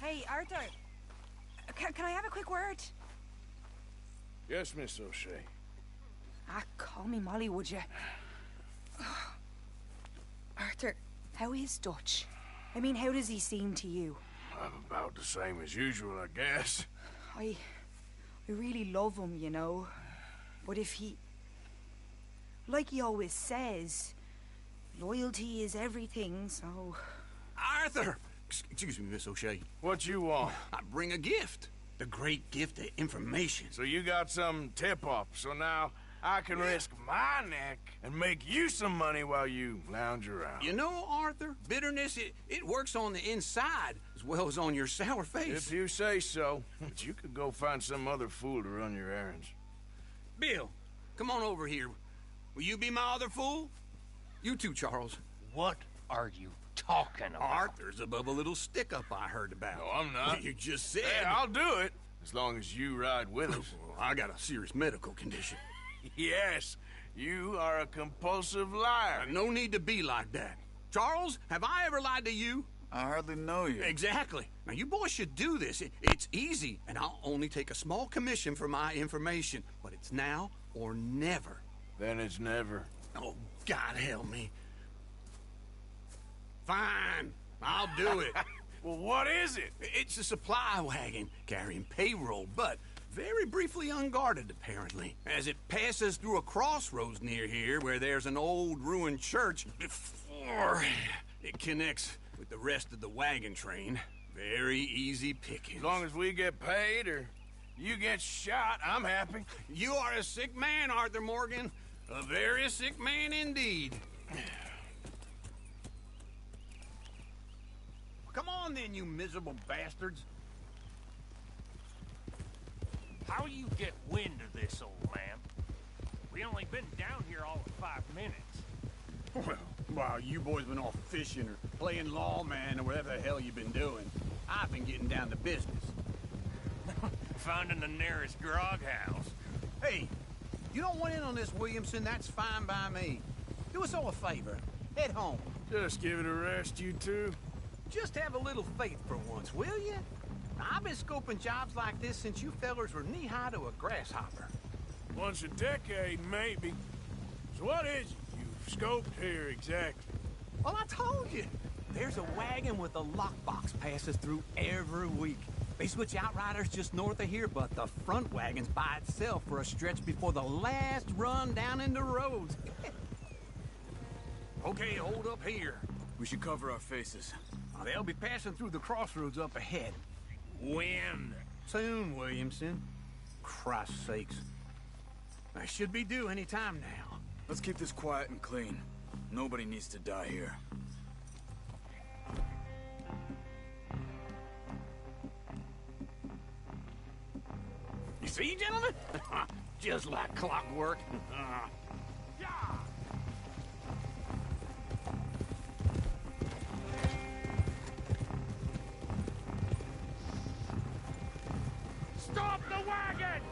Hey, Arthur. Can I have a quick word? Yes, Miss O'Shea. Ah, call me Molly, would you? Arthur, how is Dutch? I mean, how does he seem to you? I'm about the same as usual, I guess. I really love him, you know. But if he... Like he always says, loyalty is everything, so... Arthur! Excuse me, Miss O'Shea. What you want? I bring a gift. The great gift of information. So you got some tip-off, so now I can risk my neck and make you some money while you lounge around. You know, Arthur, bitterness, it works on the inside as well as on your sour face. If you say so. But you could go find some other fool to run your errands. Bill, come on over here. Will you be my other fool? You too, Charles. What are you talking about? Arthur's above a little stick-up I heard about. No, I'm not. You just said... Hey, I'll do it, as long as you ride with us. Well, I got a serious medical condition. Yes, you are a compulsive liar. No need to be like that. Charles, have I ever lied to you? I hardly know you. Exactly. Now, you boys should do this. It's easy, and I'll only take a small commission for my information. But it's now or never. Then it's never. Oh, God help me. Fine. I'll do it. Well, what is it? It's a supply wagon carrying payroll, but very briefly unguarded, apparently. As it passes through a crossroads near here where there's an old ruined church before it connects with the rest of the wagon train. Very easy pickings. As long as we get paid or you get shot, I'm happy. You are a sick man, Arthur Morgan. A very sick man indeed. Come on then, you miserable bastards. How you get wind of this, old man? We only been down here all of 5 minutes. Well, while you boys been off fishing or playing lawman or whatever the hell you've been doing, I've been getting down to business. Finding the nearest grog house. Hey, you don't want in on this, Williamson, that's fine by me. Do us all a favor. Head home. Just give it a rest, you two. Just have a little faith for once, will you? I've been scoping jobs like this since you fellers were knee-high to a grasshopper. Once a decade, maybe. So what is it you've scoped here exactly? Well, I told you. There's a wagon with a lockbox passes through every week. They switch outriders just north of here, but the front wagon's by itself for a stretch before the last run down into Rhodes. Okay, hold up here. We should cover our faces. They'll be passing through the crossroads up ahead. When? Soon, Williamson. Christ's sakes. I should be due any time now. Let's keep this quiet and clean. Nobody needs to die here. You see, gentlemen? Just like clockwork. Stop the wagon!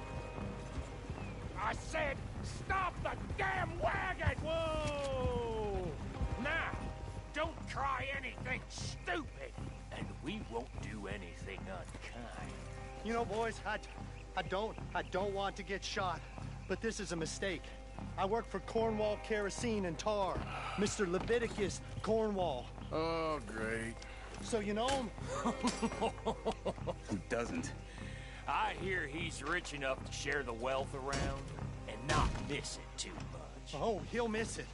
I said, stop the damn wagon! Whoa! Now, don't try anything stupid, and we won't do anything unkind. You know, boys, I don't want to get shot, but this is a mistake. I work for Cornwall Kerosene and Tar, Mr. Leviticus Cornwall. Oh, great. So you know him? Who doesn't? I hear he's rich enough to share the wealth around and not miss it too much. Oh, he'll miss it.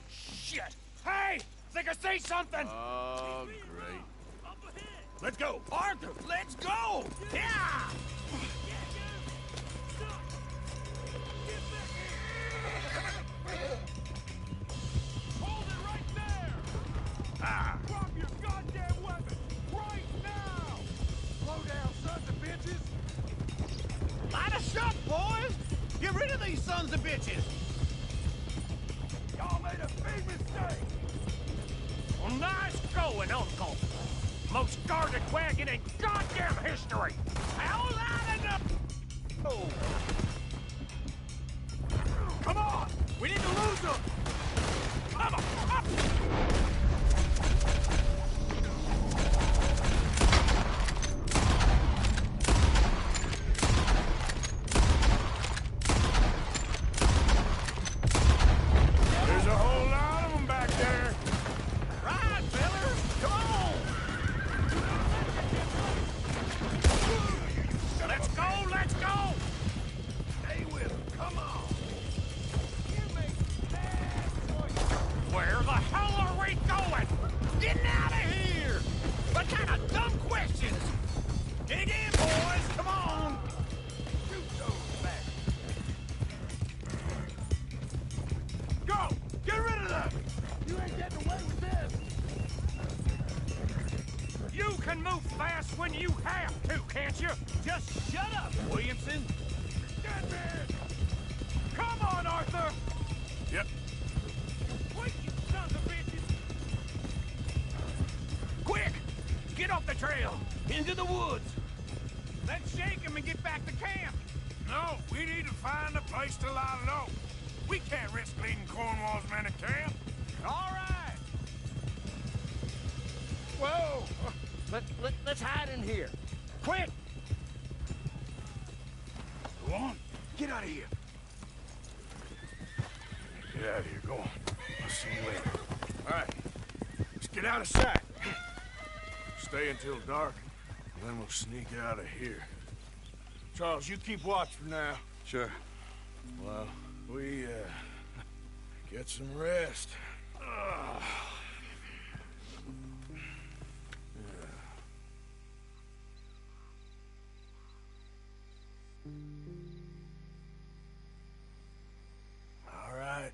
Shit! Hey! Think I see something? Oh, great. Let's go! Arthur, let's go! Yeah! Hold it right there! Ah! Drop your goddamn weapon! Right now! Slow down, sons of bitches! Light us up, boys! Get rid of these sons of bitches! Y'all made a big mistake! Well, nice going, Uncle! Most guarded wagon in goddamn history! How loud enough? Oh. Come on! We need to lose them! Come on! Up! There's a whole lot of them back there. Right, fellas! Come on! Let's go! Let's go! Stay with them, come on! Where the hell are we going? Getting out of here! What kind of dumb questions? Dig in, boys! Come on! Shoot those back. Go! Get rid of them! You ain't getting away with this! You can move fast when you have to, can't you? Just shut up, Williamson! Dead man! Come on, Arthur! Yep. Wait, you sons of bitches! Quick! Get off the trail! Into the woods! Let's shake him and get back to camp! No, we need to find a place to lie low. We can't risk leading Cornwall's men to camp. All right! Whoa! Let's hide in here. Quick! Go on. Get out of here. Get out of here. Go on. I'll see you later. All right. Let's get out of sight. Stay until dark, and then we'll sneak out of here. Charles, you keep watch for now. Sure. Well, we, get some rest. Ugh. All right.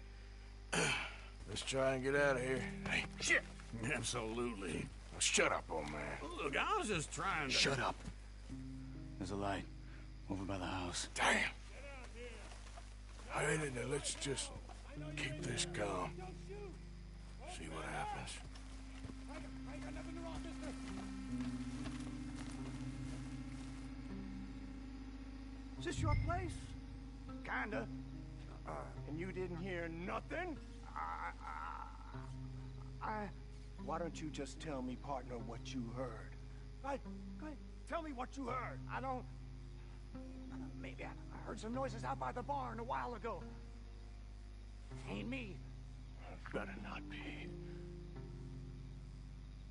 Let's try and get out of here. Hey, shit! Absolutely. Now shut up, old man. Look, I was just trying to... Shut up. There's a light over by the house. Damn. All right, now let's just keep this calm. See what happens. Is this your place? Kinda. And you didn't hear nothing? Why don't you just tell me, partner, what you heard? Go ahead. Tell me what you heard. I don't... Maybe I heard some noises out by the barn a while ago. Ain't me. Better not be.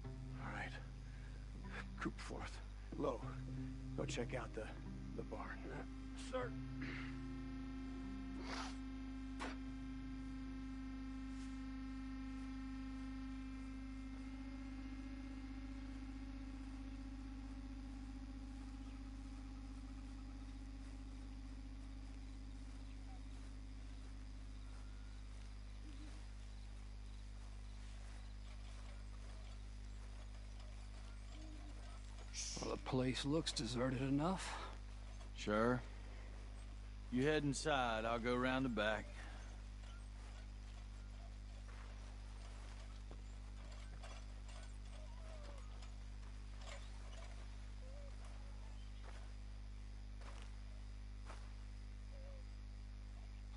All right. Group forth. Low. Go check out the barn. Sir. Well, the place looks deserted enough. Sure. You head inside, I'll go round the back.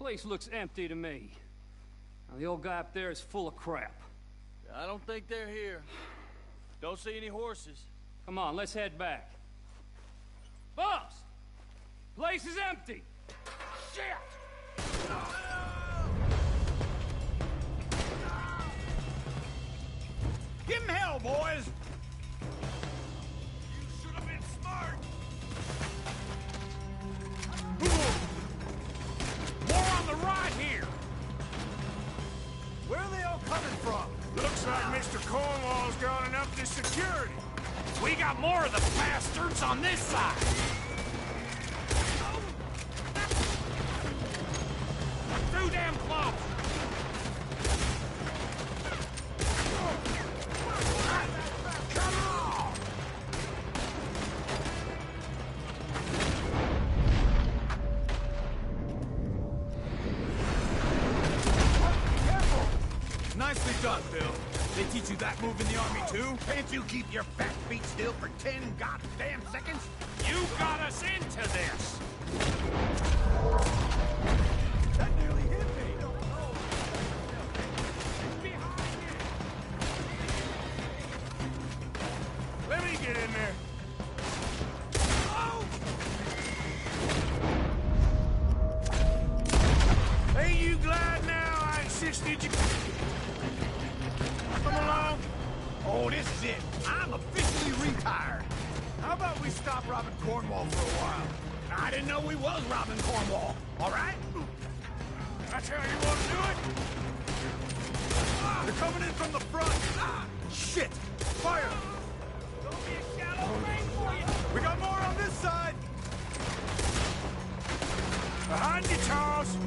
Place looks empty to me. Now, the old guy up there is full of crap. I don't think they're here. Don't see any horses. Come on, let's head back. Boss! Place is empty! Shit! Give him hell, boys! You should have been smart! More on the right here! Where are they all coming from? Looks like Mr. Cornwall's got enough to security. We got more of the bastards on this side! Too damn close! Come on! Nicely done, Bill. They teach you that move in the army, too? Can't you keep your fat feet still for 10 goddamn seconds? You got us into this! That nearly hit me! Let me get in there. Hey, you glad now? I insisted you... Come along. Oh, this is it. I'm officially retired. How about we stop robbing Cornwall for a while? I didn't know we was robbing Cornwall. All right? That's how you want to do it? They're coming in from the front. Shit! Fire! Don't be a shallow lane for you! We got more on this side! Behind you, Charles.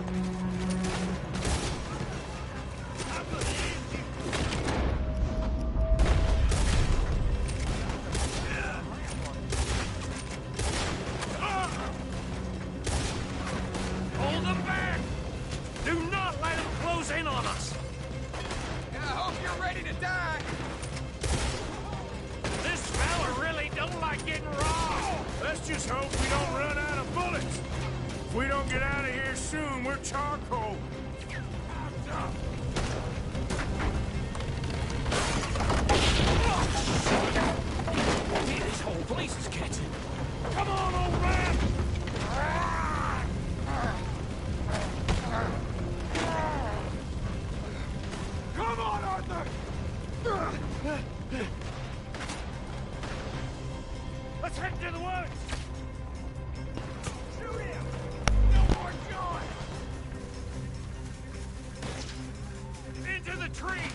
Hold them back! Do not let them close in on us! I hope you're ready to die. This fella really don't like getting robbed! Let's just hope we don't run out of bullets. If we don't get out of here soon, we're charcoal. Man, this whole place is catching. Come on, old man! Come on, Arthur! Let's head to the woods! Shoot him! No more joy! Into the tree!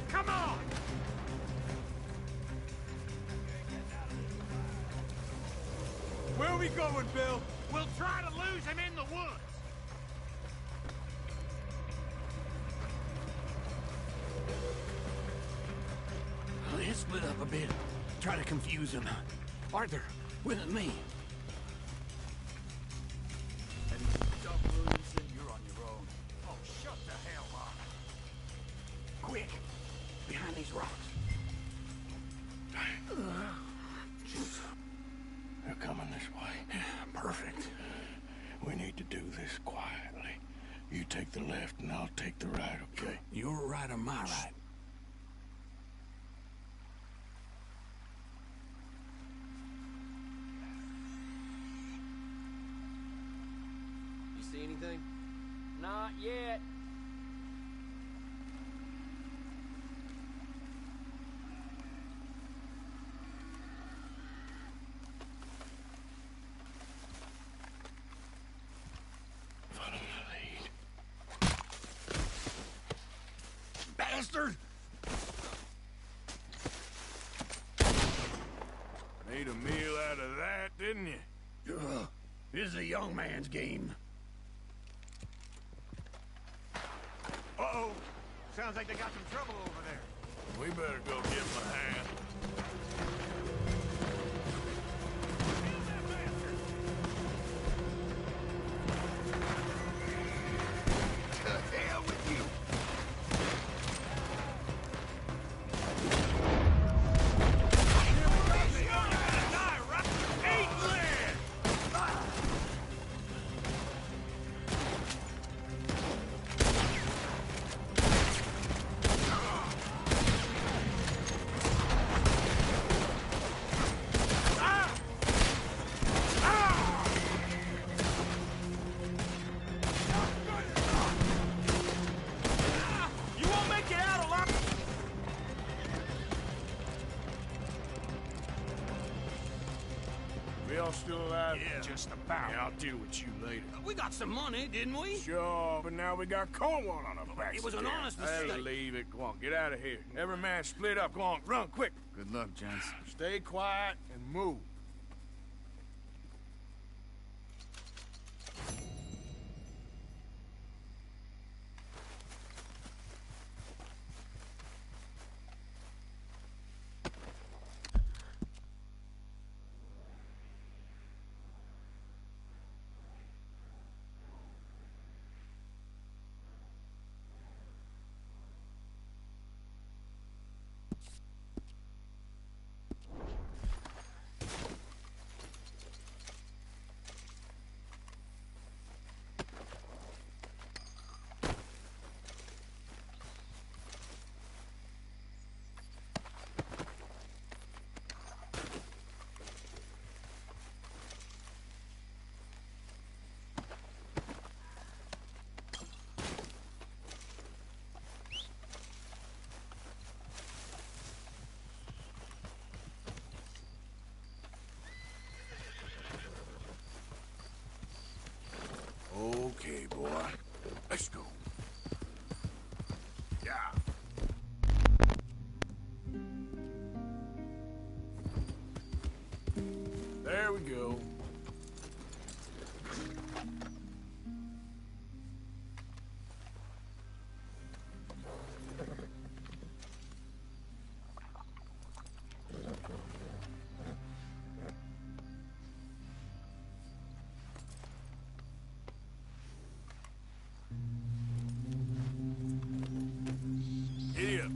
Come on! Where are we going, Bill? We'll try to lose him in the woods! Let's split up a bit. Try to confuse him. Arthur, with me. You're on your own. Oh, shut the hell up! Quick! Behind these rocks. They're coming this way. Perfect. We need to do this quietly. You take the left and I'll take the right, okay? Your right or my right? You see anything? Not yet. Follow my lead. Bastard! Made a meal out of that, didn't you? This is a young man's game. Uh-oh. Sounds like they got some trouble over there. We better go give him a hand. To hell with you! Bill still alive? Yeah. Just about. Yeah, I'll deal with you later. We got some money, didn't we? Sure, but now we got Cornwall on our backs. It was an again. honest Hey, mistake. leave it. Go on, get out of here. Every man split up. Go on, run quick. Good luck, gents. Stay quiet and move. Okay, boy. Let's go. Yeah. There we go. Idiot.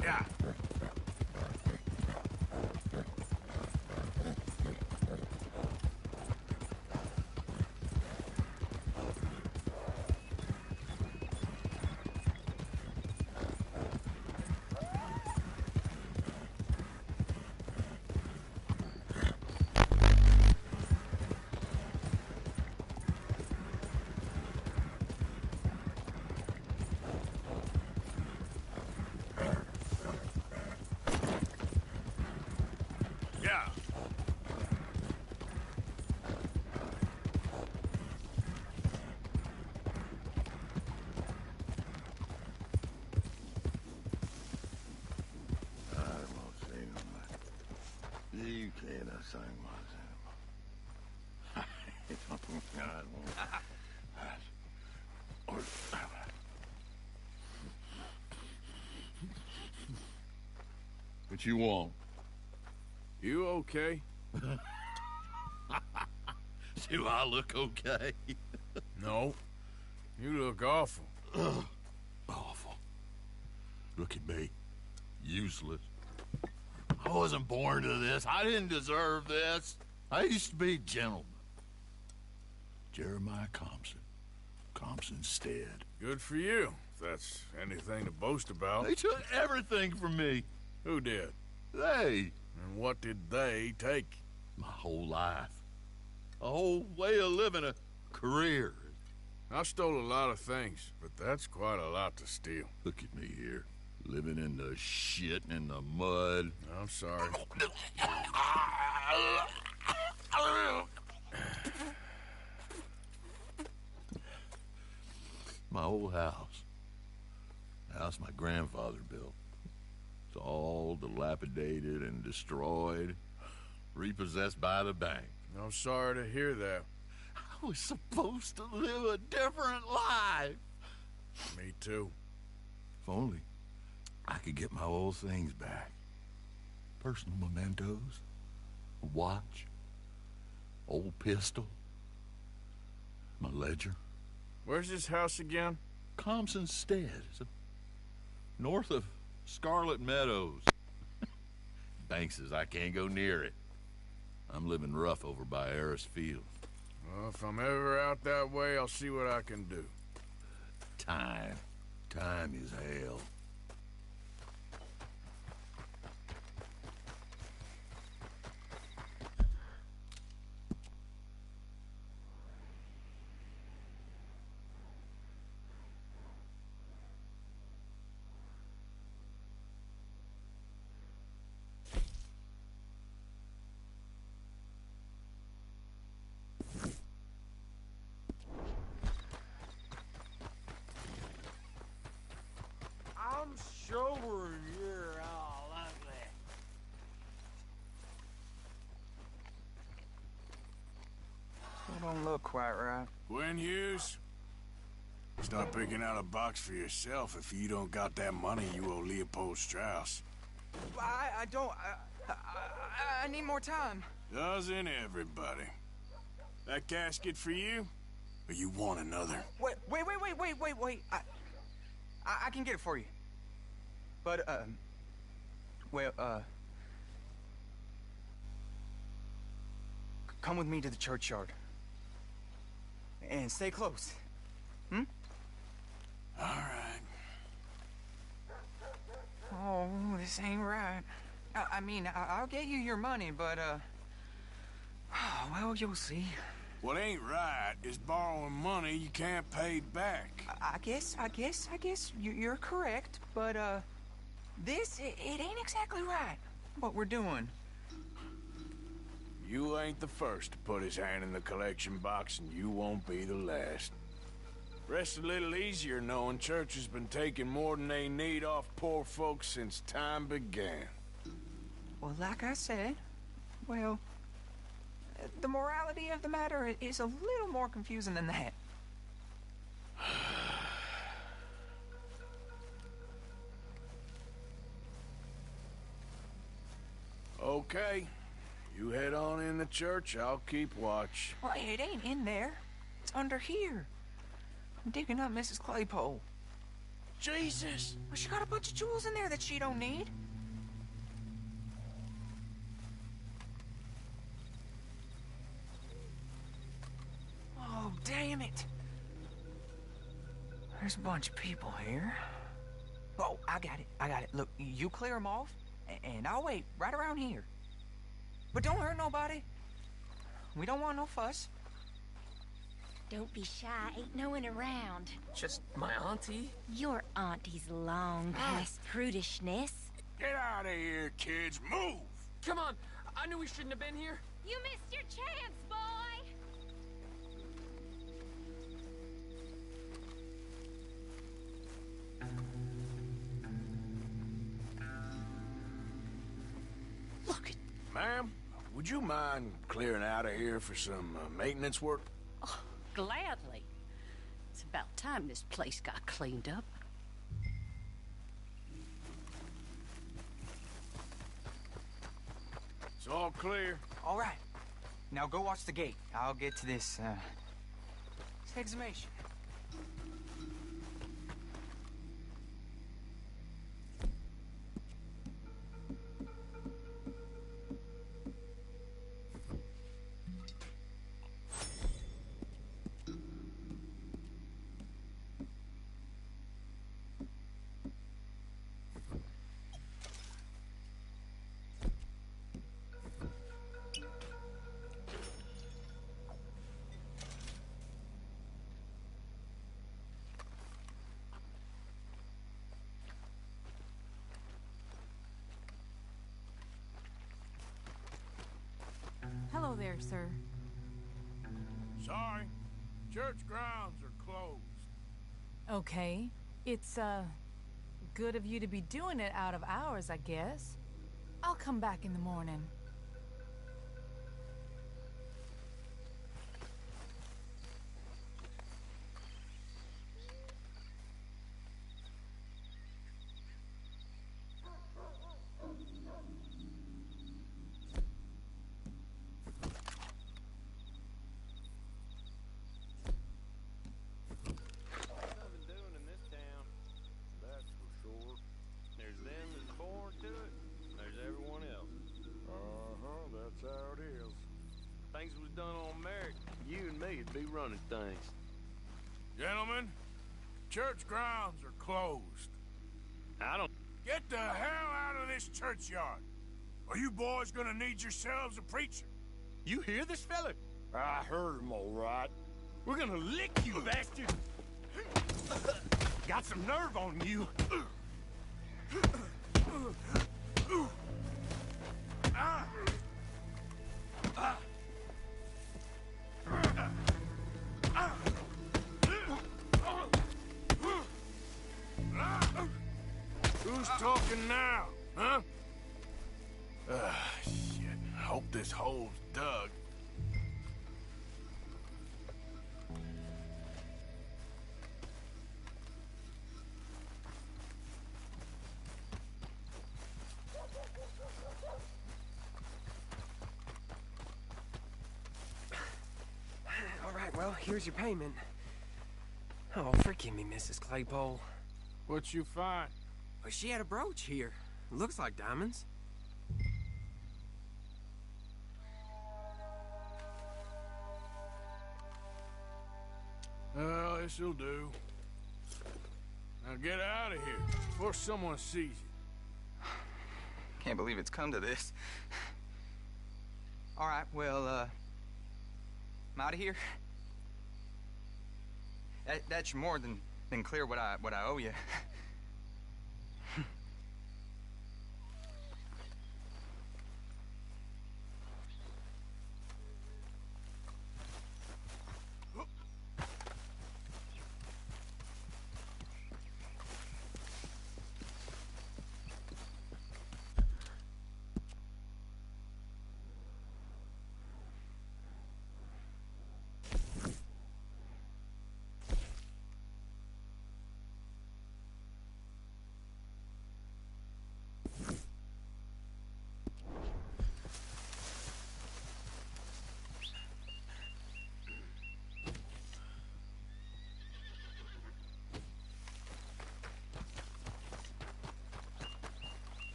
Yeah. Yeah. I won't say no more. You can't say much anymore. I won't. What you want? You okay? Do I look okay? No. You look awful. Awful. Look at me. Useless. I wasn't born to this. I didn't deserve this. I used to be a gentleman. Jeremiah Compson. Compson Stead. Good for you, if that's anything to boast about. They took everything from me. Who did? They. And what did they take? My whole life. A whole way of living, a career. I stole a lot of things, but that's quite a lot to steal. Look at me here, living in the shit and the mud. I'm sorry. My old house. The house my grandfather built. It's all dilapidated and destroyed, repossessed by the bank. I'm sorry to hear that. I was supposed to live a different life. Me too. If only I could get my old things back. Personal mementos, a watch, old pistol, my ledger. Where's this house again? Compson Stead. It's north of Scarlet Meadows. Bank says I can't go near it. I'm living rough over by Eris Field. Well, if I'm ever out that way, I'll see what I can do. Time. Time is hell. I'm sure you're all ugly. That don't look quite right. Gwen Hughes, start picking out a box for yourself. If you don't got that money, you owe Leopold Strauss. I don't... I need more time. Doesn't everybody? That casket for you? Or you want another? Wait. I can get it for you. But, come with me to the churchyard. And stay close. Hmm? All right. Oh, this ain't right. I mean, I'll get you your money, but, well, you'll see. What ain't right is borrowing money you can't pay back. I guess you're correct, but, this, it ain't exactly right, what we're doing. You ain't the first to put his hand in the collection box, and you won't be the last. Rest a little easier knowing church has been taking more than they need off poor folks since time began. Well, like I said, well, the morality of the matter is a little more confusing than that. Okay. You head on in the church, I'll keep watch. Well, it ain't in there. It's under here. I'm digging up Mrs. Claypole. Jesus! Well, she got a bunch of jewels in there that she don't need. Oh, damn it. There's a bunch of people here. Oh, I got it. Look, you clear them off, and I'll wait right around here. But don't hurt nobody. We don't want no fuss. Don't be shy. Ain't no one around. Just my auntie? Your auntie's long past prudishness. Get out of here, kids. Move! Come on. I knew we shouldn't have been here. You missed your chance, boy! Look, ma'am, would you mind clearing out of here for some maintenance work? Oh, gladly. It's about time this place got cleaned up. It's all clear. All right. Now go watch the gate. I'll get to this exhumation. Hello there, sir. Sorry. Church grounds are closed. Okay. It's, good of you to be doing it out of hours, I guess. I'll come back in the morning. things was done on merit, you and me'd be running things. Gentlemen, church grounds are closed. I don't... Get the hell out of this churchyard. Are you boys gonna need yourselves a preacher? You hear this fella? I heard him all right. We're gonna lick you, bastard! Got some nerve on you. Who's talking now, huh? Shit. I hope this hole's dug. All right, well, here's your payment. Oh, forgive me, Mrs. Claypole. What you find? Well, she had a brooch here. Looks like diamonds. Well, this'll do. Now get out of here before someone sees you. Can't believe it's come to this. All right, well, I'm out of here. That's more than clear what I owe you.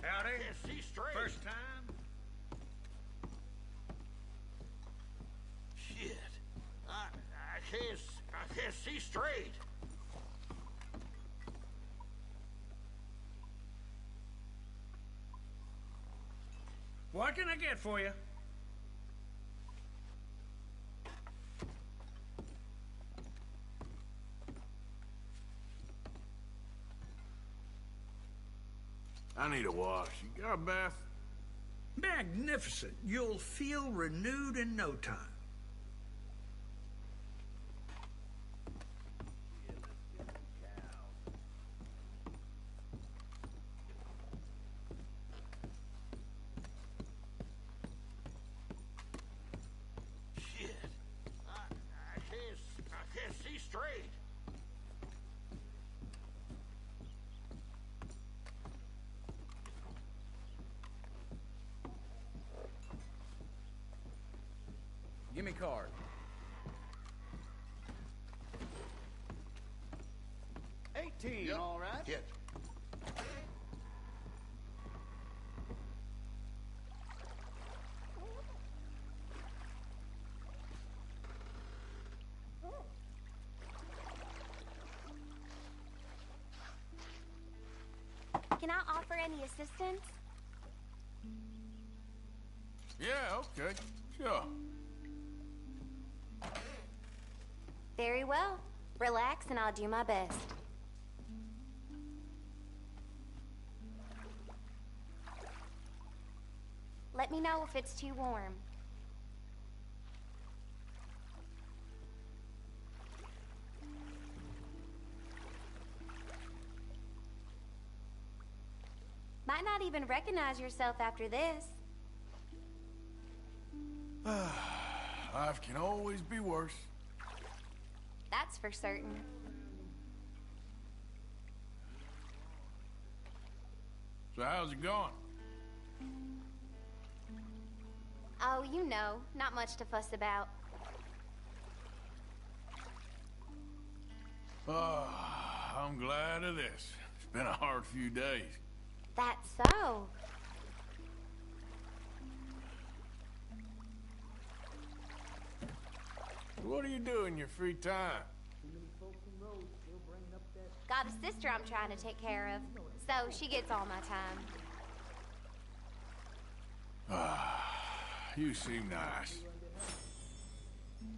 Howdy. Can't see straight. First time? Shit. I can't see straight. What can I get for you? I need a wash. You got a bath? Magnificent. You'll feel renewed in no time. Shit. I can't see straight. Give me card. Yep. All right. Hit. Can I offer any assistance? Yeah, okay. Sure. Very well. Relax and I'll do my best. Let me know if it's too warm. might not even recognize yourself after this. Life can always be worse. That's for certain. So how's it going? Oh, you know, not much to fuss about. Oh, I'm glad of this. It's been a hard few days. That's so. What do you do in your free time? Got a sister I'm trying to take care of, so she gets all my time. You seem nice.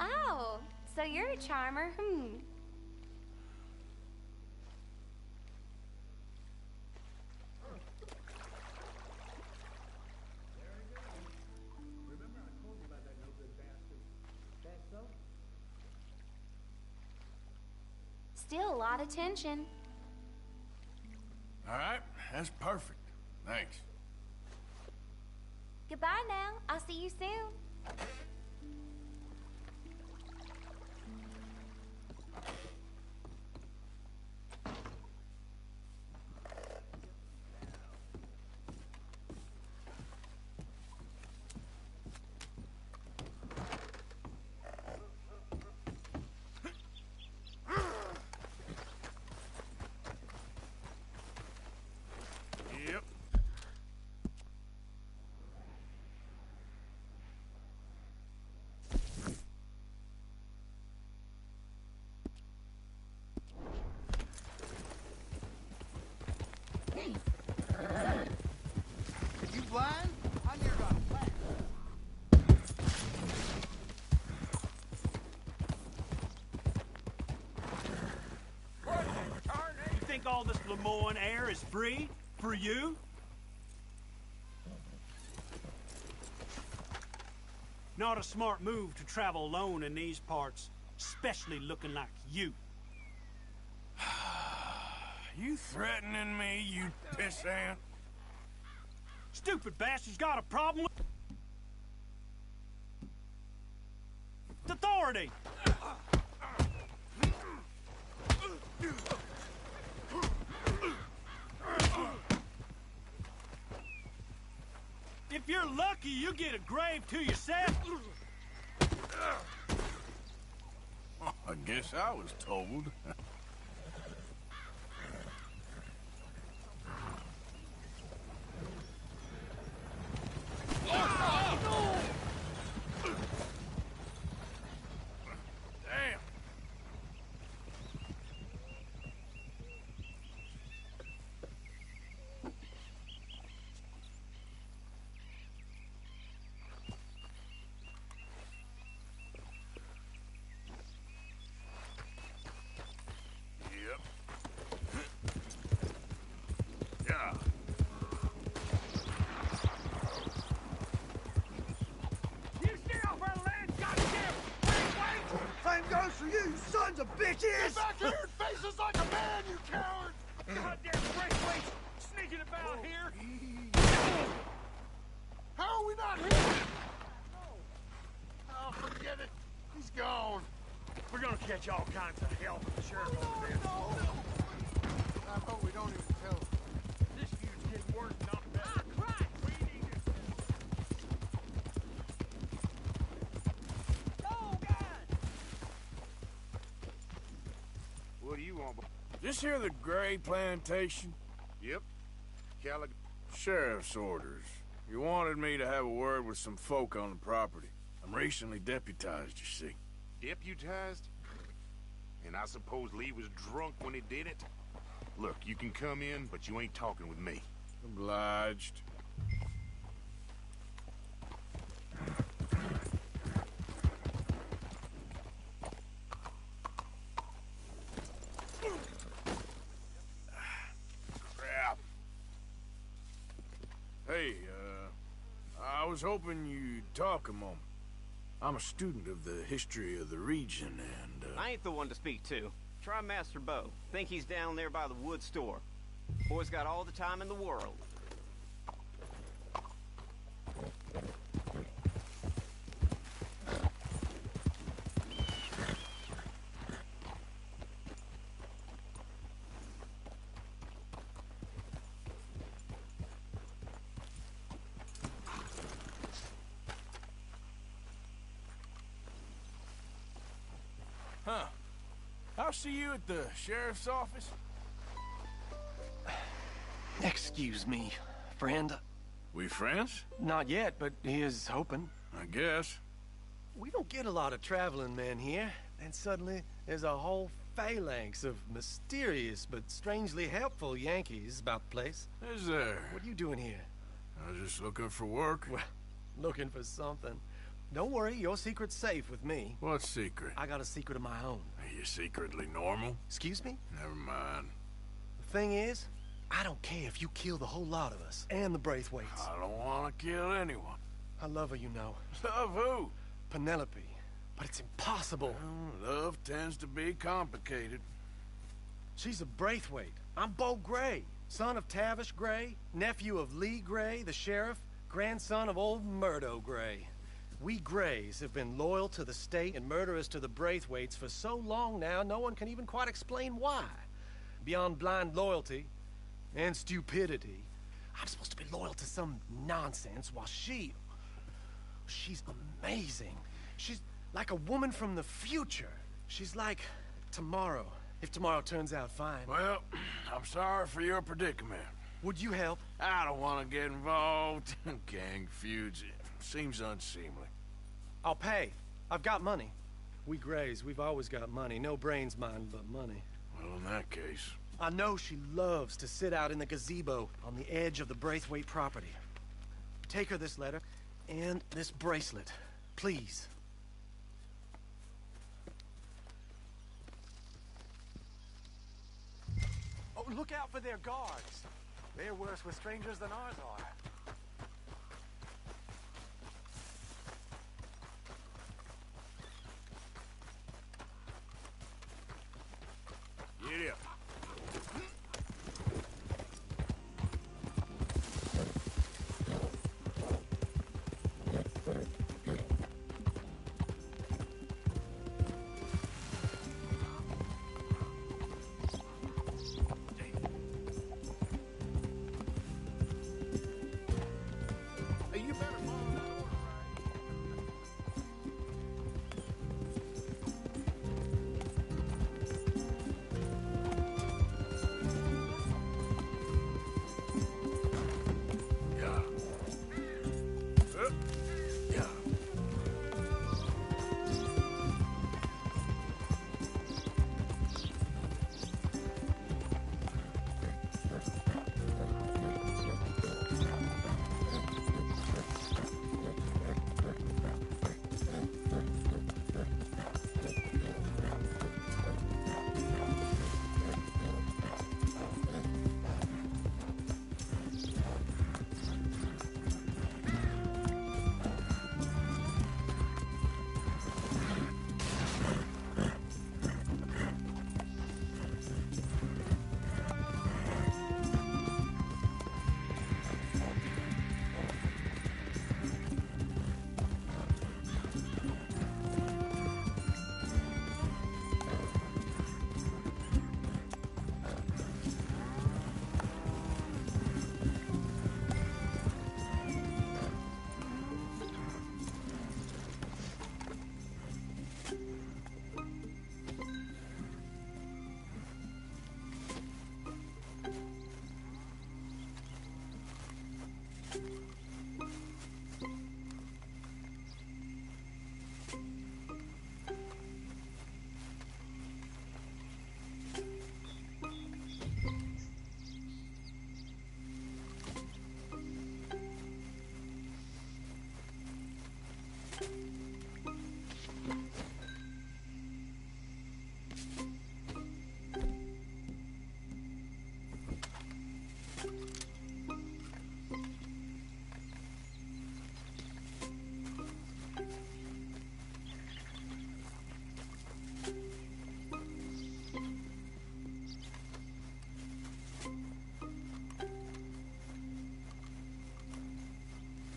Oh, so you're a charmer, Still a lot of tension. All right, that's perfect. Thanks. Goodbye now. I'll see you soon. Yep. You blind? I near got a flat. You think all this Lemoyne air is free? For you? Not a smart move to travel alone in these parts, especially looking like you. You threatening me, you pissant? Stupid bastard's got a problem with authority. If you're lucky, you get a grave to yourself. I guess I was told. Damn. Yep. Yeah. You stay off our land, goddamn! Wait! Same goes for you, sons of bitches! Get back here and face us like a man, you coward! Goddamn breakaways sneaking about here! How are we not here? Oh, forget it. He's gone. We're gonna catch all kinds of hell from the sheriff over there. I hope we don't even tell him. This feud's getting worse, not better. Christ! We need to... Oh, God! What do you want? This here the Gray Plantation? Yep. Sheriff's orders. You wanted me to have a word with some folk on the property. I'm recently deputized, you see. Deputized? And I suppose Lee was drunk when he did it? Look, you can come in, but you ain't talking with me. Obliged. Crap. Hey, I was hoping you'd talk a moment. I'm a student of the history of the region, and, I ain't the one to speak to. Try Master Bo. Think he's down there by the wood store. Boy's got all the time in the world. I see you at the sheriff's office? Excuse me, friend. We friends? Not yet, but he is hoping. I guess. We don't get a lot of traveling men here, and suddenly there's a whole phalanx of mysterious but strangely helpful Yankees about the place. Is there? What are you doing here? I was just looking for work. Well, looking for something. Don't worry, your secret's safe with me. What secret? I got a secret of my own. Are you secretly normal? Excuse me? Never mind. The thing is, I don't care if you kill the whole lot of us, and the Braithwaites. I don't want to kill anyone. I love her, you know. Love who? Penelope. But it's impossible. Well, love tends to be complicated. She's a Braithwaite. I'm Bo Gray, son of Tavish Gray, nephew of Lee Gray, the sheriff, grandson of old Murdo Gray. We Grays have been loyal to the state and murderous to the Braithwaites for so long now, no one can even quite explain why. Beyond blind loyalty and stupidity, I'm supposed to be loyal to some nonsense while she's amazing. She's like a woman from the future. She's like tomorrow, if tomorrow turns out fine. Well, I'm sorry for your predicament. Would you help? I don't want to get involved in gang feuds. It seems unseemly. I'll pay. I've got money. We Grays, we've always got money. No brains, mind, but money. Well, in that case... I know she loves to sit out in the gazebo on the edge of the Braithwaite property. Take her this letter and this bracelet, please. Oh, look out for their guards. They're worse with strangers than ours are. Get up.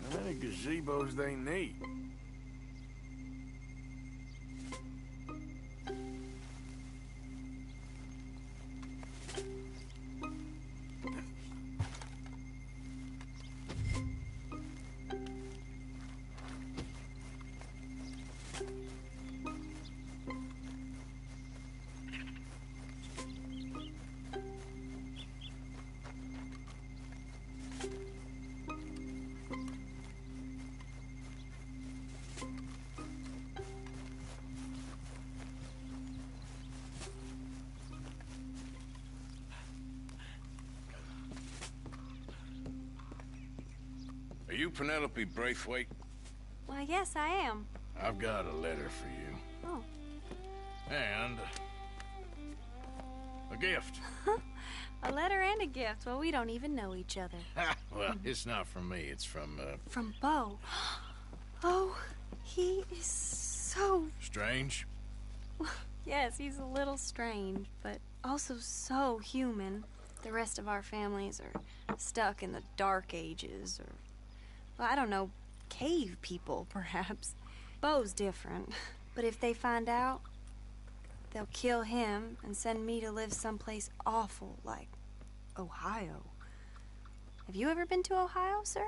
How many gazebos they need? you Penelope Braithwaite? Why, yes, I am. I've got a letter for you. Oh. And a gift. A letter and a gift. Well, we don't even know each other. Well, it's not from me. It's from, From Bo. Oh, he is so... Strange? Yes, he's a little strange, but also so human. The rest of our families are stuck in the Dark Ages, or... Well, I don't know, cave people, perhaps. Bo's different. But if they find out, they'll kill him and send me to live someplace awful like Ohio. Have you ever been to Ohio, sir?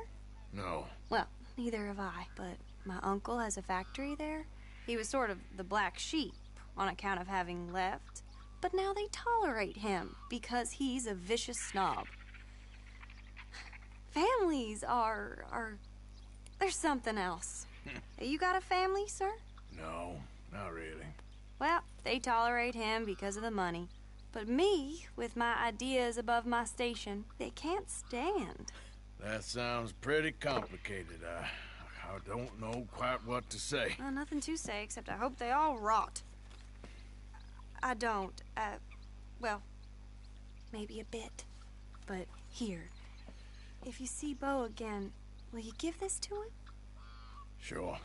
No. Well, neither have I, but my uncle has a factory there. He was sort of the black sheep on account of having left, but now they tolerate him because he's a vicious snob. Families are there's something else. You got a family, sir? No, not really. Well, they tolerate him because of the money. But me, with my ideas above my station, they can't stand. That sounds pretty complicated. I don't know quite what to say. Well, nothing to say, except I hope they all rot. I don't. Well, maybe a bit. But here, if you see Bo again, will you give this to him? Sure.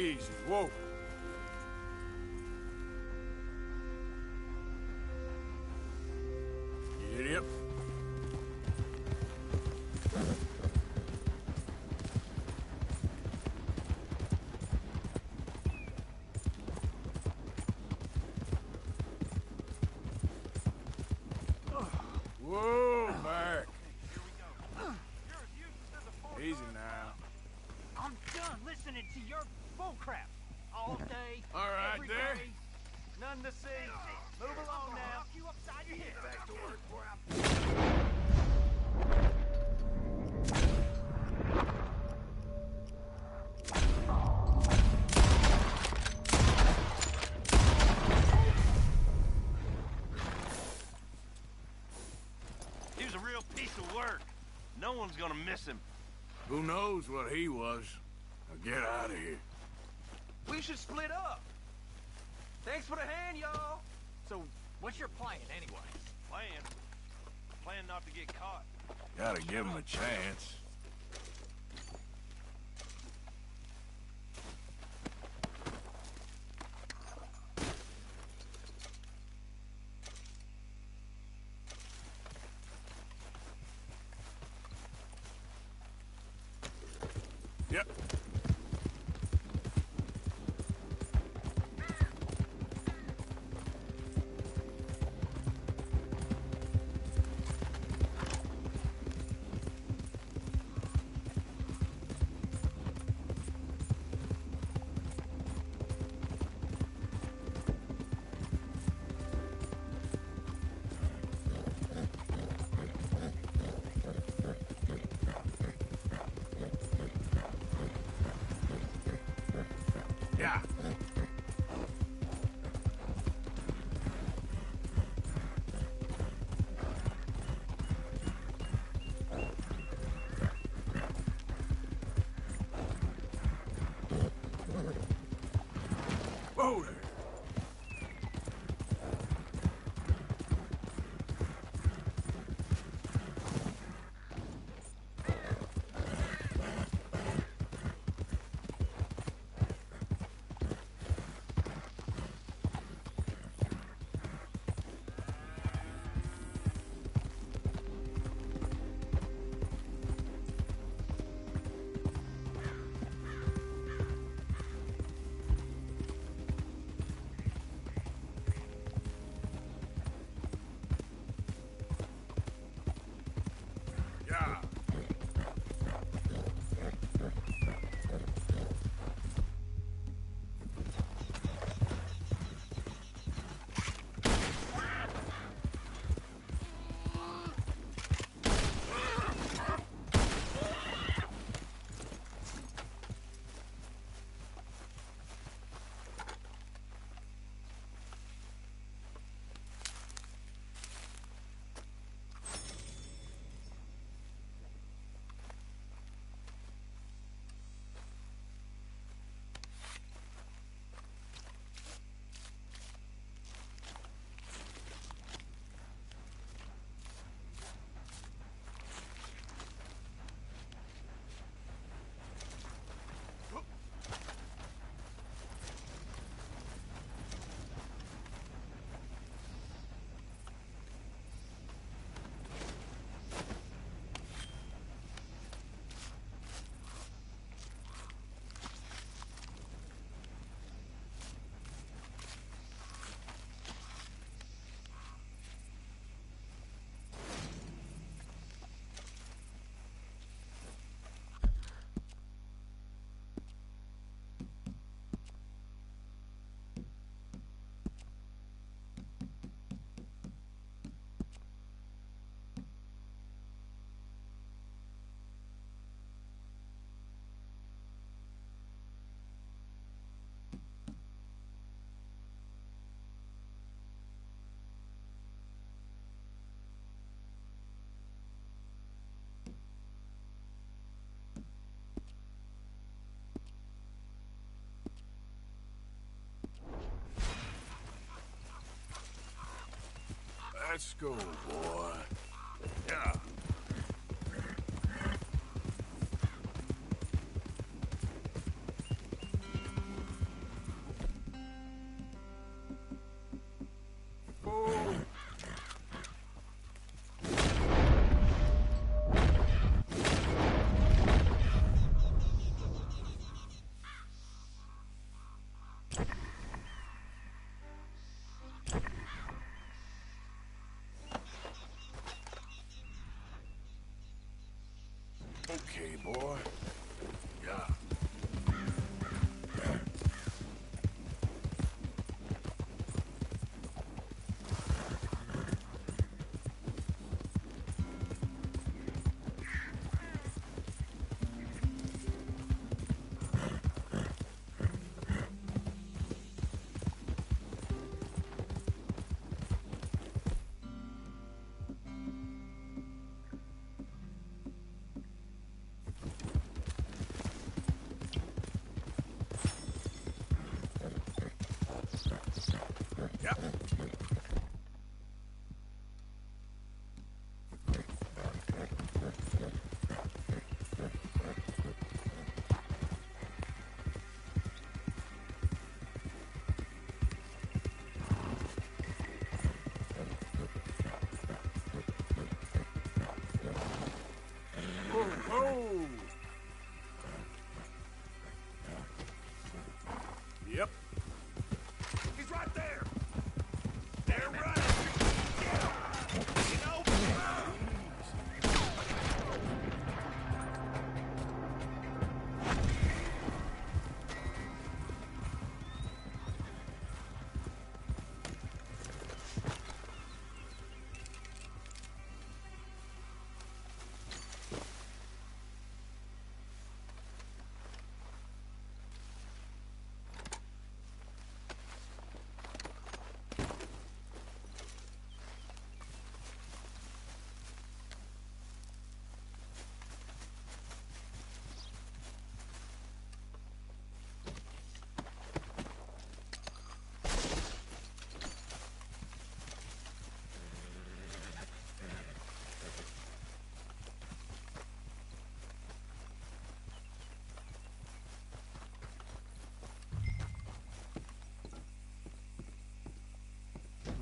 Easy, whoa. Idiot. Whoa, back. Easy now. I'm done listening to your bullcrap all day. All right, every there. day. None to see. Move along now. Knock you upside your head. Back to work before He was a real piece of work. No one's gonna miss him. Who knows what he was? Now get out of here. We should split up. Thanks for the hand, y'all. So, what's your plan, anyway? Plan not to get caught. Gotta give him a chance. Yep. Yeah. Whoa there. Yeah. Let's go, boy. Yeah.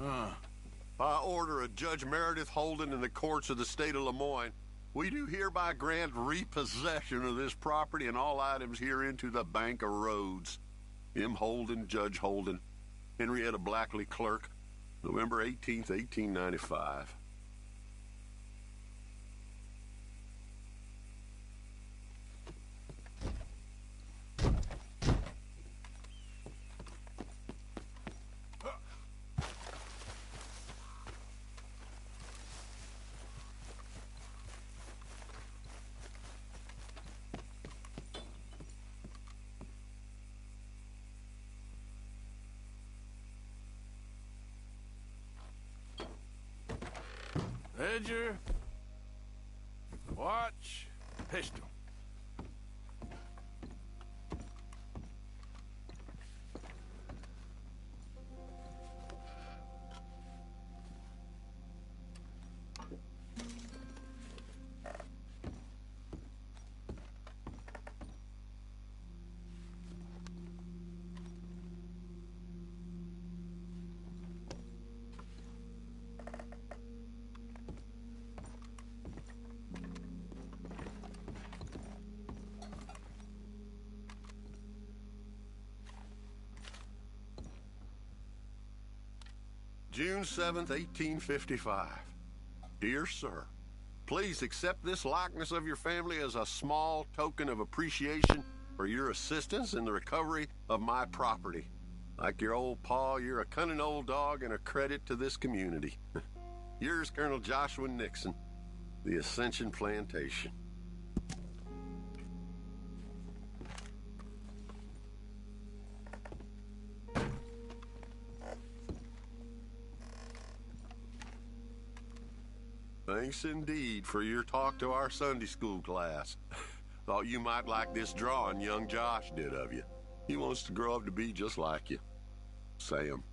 Huh. By order of Judge Meredith Holden in the courts of the state of Lemoyne, we do hereby grant repossession of this property and all items herein to the Bank of Rhodes. M. Holden, Judge Holden, Henrietta Blackley, Clerk, November 18th, 1895. Ledger, watch, pistol. June 7th, 1855. Dear Sir, please accept this likeness of your family as a small token of appreciation for your assistance in the recovery of my property. Like your old pa, you're a cunning old dog and a credit to this community. Yours, Colonel Joshua Nixon, the Ascension Plantation. Thanks indeed for your talk to our Sunday school class. Thought you might like this drawing young Josh did of you. He wants to grow up to be just like you. Sam.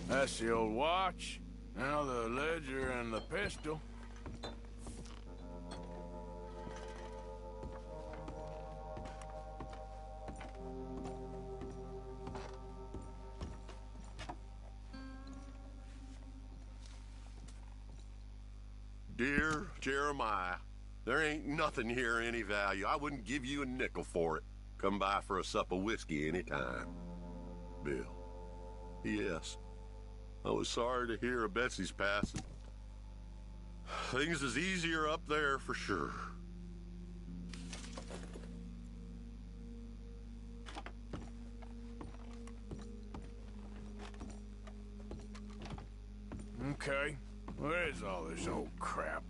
That's the old watch. Now the ledger and the pistol. Dear Jeremiah, there ain't nothing here of any value. I wouldn't give you a nickel for it. Come by for a sup of whiskey any time. Bill. P.S. I was sorry to hear of Betsy's passing. Things is easier up there for sure. Okay, where is all this old crap?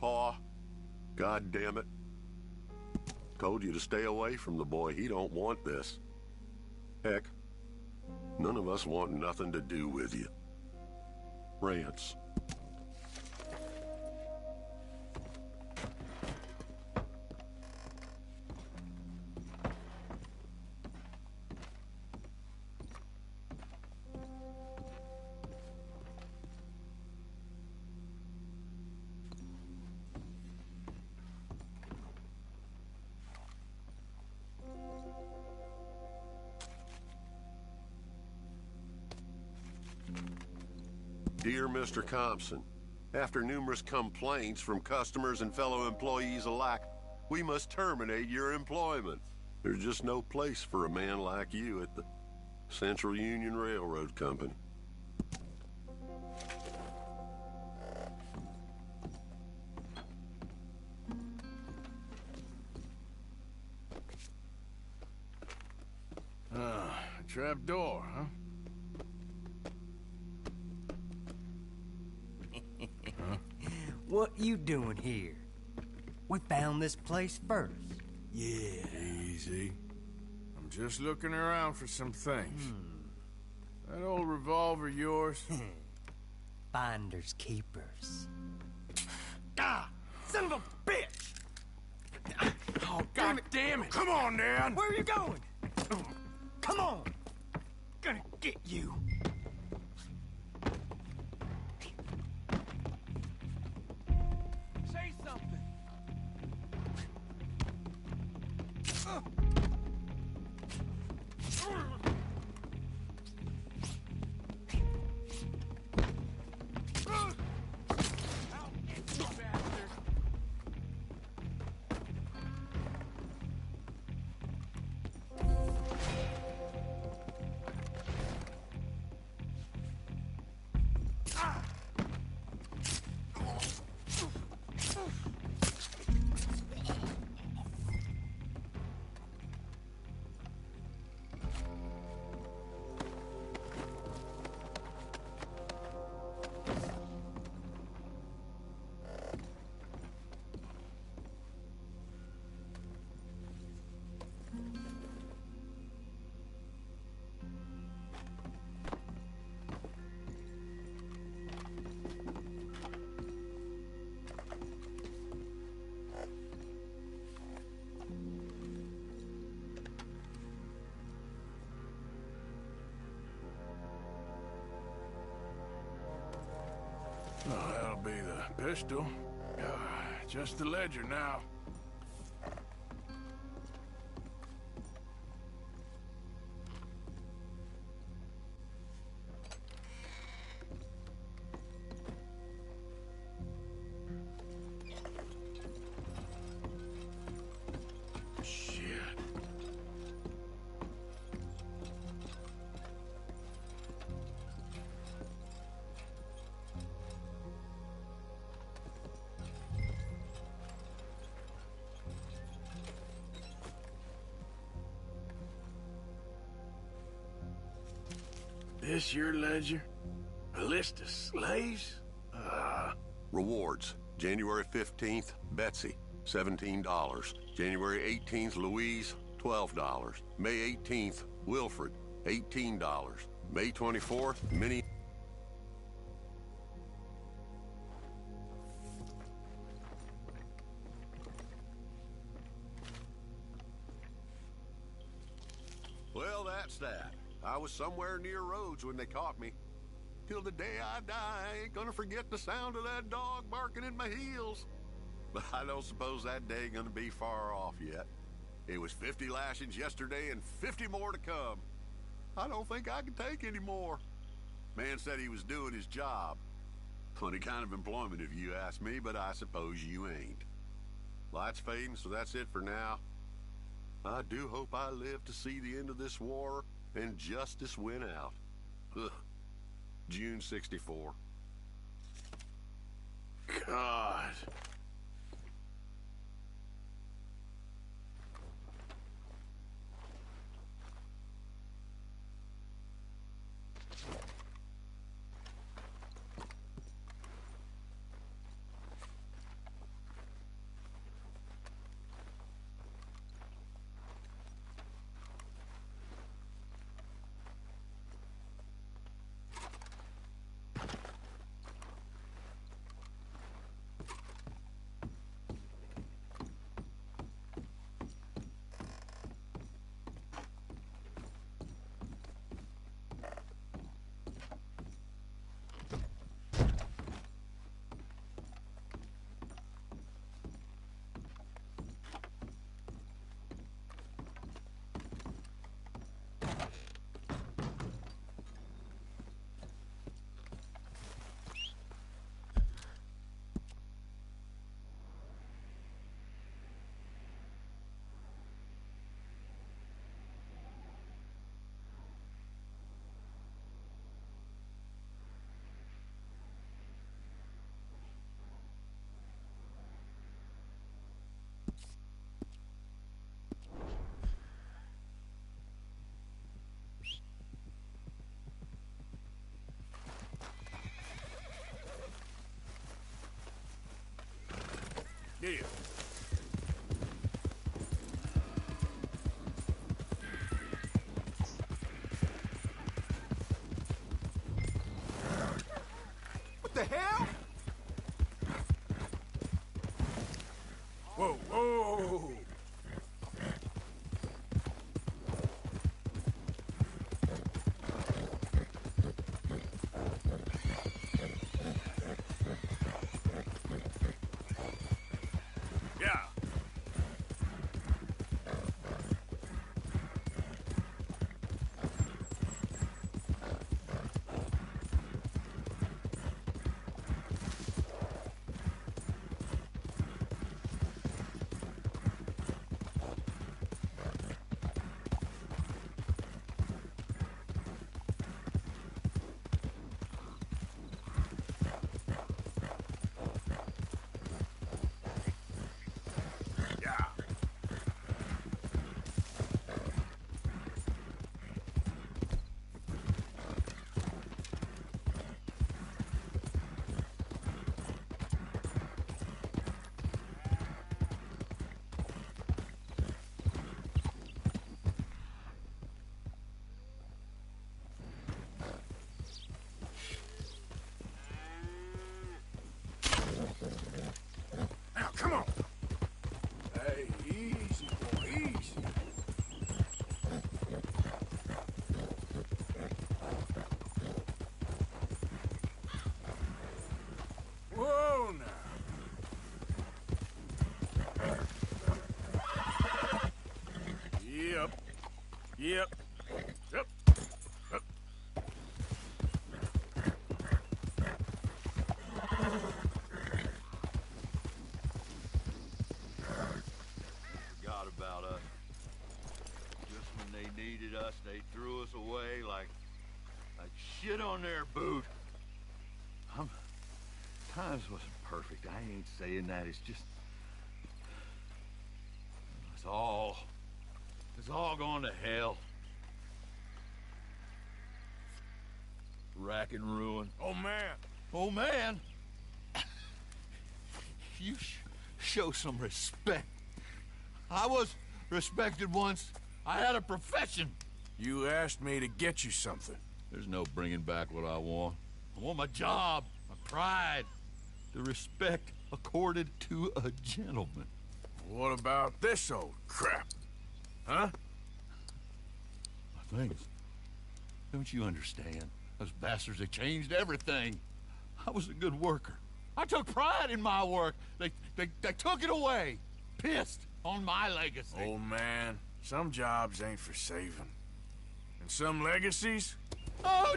Pa, God damn it. Told you to stay away from the boy. He don't want this. Heck, none of us want nothing to do with you. Rance. Dear Mr. Compson, after numerous complaints from customers and fellow employees alike, we must terminate your employment. There's just no place for a man like you at the Central Union Railroad Company. Trap door, huh? What you doing here? We found this place first. Yeah. Easy. I'm just looking around for some things. That old revolver yours? Finders keepers. Ah! Son of a bitch! Oh, God damn it! Come on, Dan! Where are you going? Come on! Gonna get you. Say something. I'll get you, bastard. Oh, that'll be the pistol. Just the ledger now. This your ledger? A list of slaves? Rewards. January 15th, Betsy, $17. January 18th, Louise, $12. May 18th, Wilfred, $18. May 24th, Minnie. Well, that's that. I was somewhere near Rhodes when they caught me. Till the day I die, I ain't gonna forget the sound of that dog barking at my heels. But I don't suppose that day gonna be far off yet. It was 50 lashings yesterday and 50 more to come. I don't think I can take any more. Man said he was doing his job. Funny kind of employment if you ask me, but I suppose you ain't. Light's fading, so that's it for now. I do hope I live to see the end of this war and justice win out. Ugh. June 64. God. Here. What the hell? Whoa, whoa! Yeah. Now, come on. Hey, easy, boy, easy. Whoa, now. Yep. Yep. Yep. Yep. Forgot about us. Just when they needed us, they threw us away like shit on their boot. Times wasn't perfect. I ain't saying that. It's just... It's all gone to hell. Rack and ruin. Oh, man. Oh, man! You show some respect. I was respected once. I had a profession. You asked me to get you something. There's no bringing back what I want. I want my job, my pride, the respect accorded to a gentleman. What about this old crap? Huh? My things. Don't you understand? Those bastards, they changed everything. I was a good worker. I took pride in my work. They took it away. Pissed on my legacy. Old man, some jobs ain't for saving. And some legacies, Oh,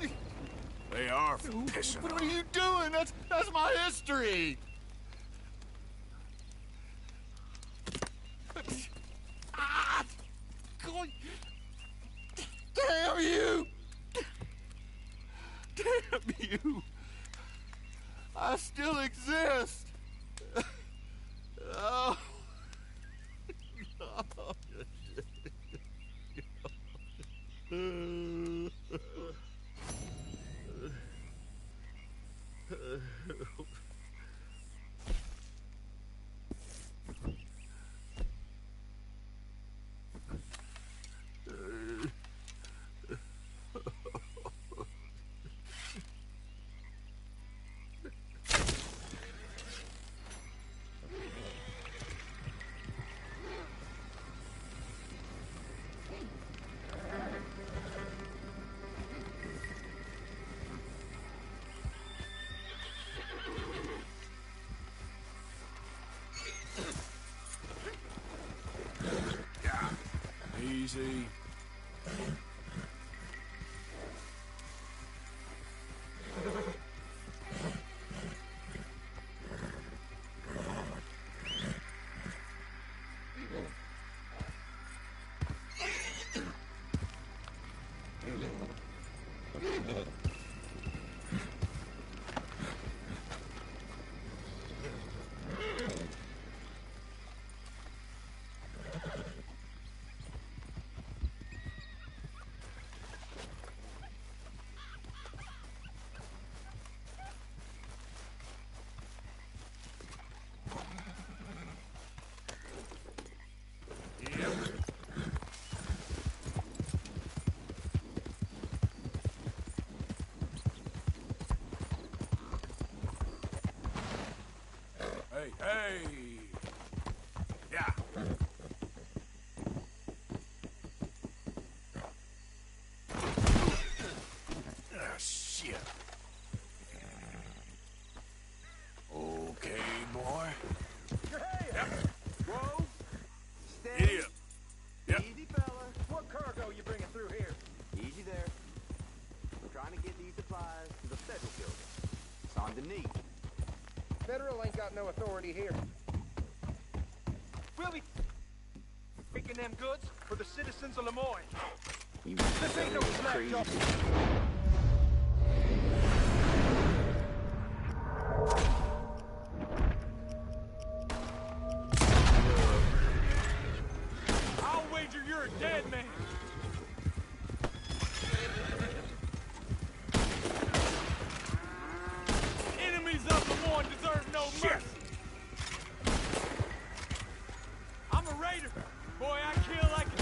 they are for pissing what on. are you doing? That's my history. Ah! Damn you! Damn you! I still exist. Oh. Easy. Hey! Yeah. Ah, shit. Okay, boy. Yep. Whoa. Steady. Giddy up. Yep. Easy, fella. What cargo you bringing through here? Easy there. We're trying to get these supplies to the federal building. It's on the knee. Federal ain't got no authority here. We'll be taking them goods for the citizens of Lemoyne. This ain't no slack job. I'll wager you're a dead man. Enemies of Lemoyne deserve no mercy. I'm a raider. Boy, I kill like a...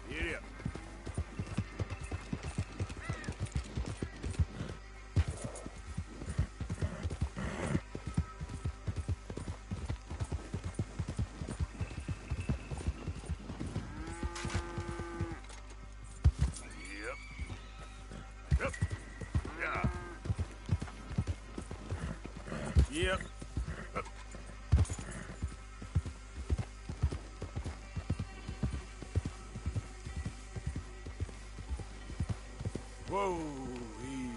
Giddy up. Yep. Yep. Yeah. Yep. Whoa, easy.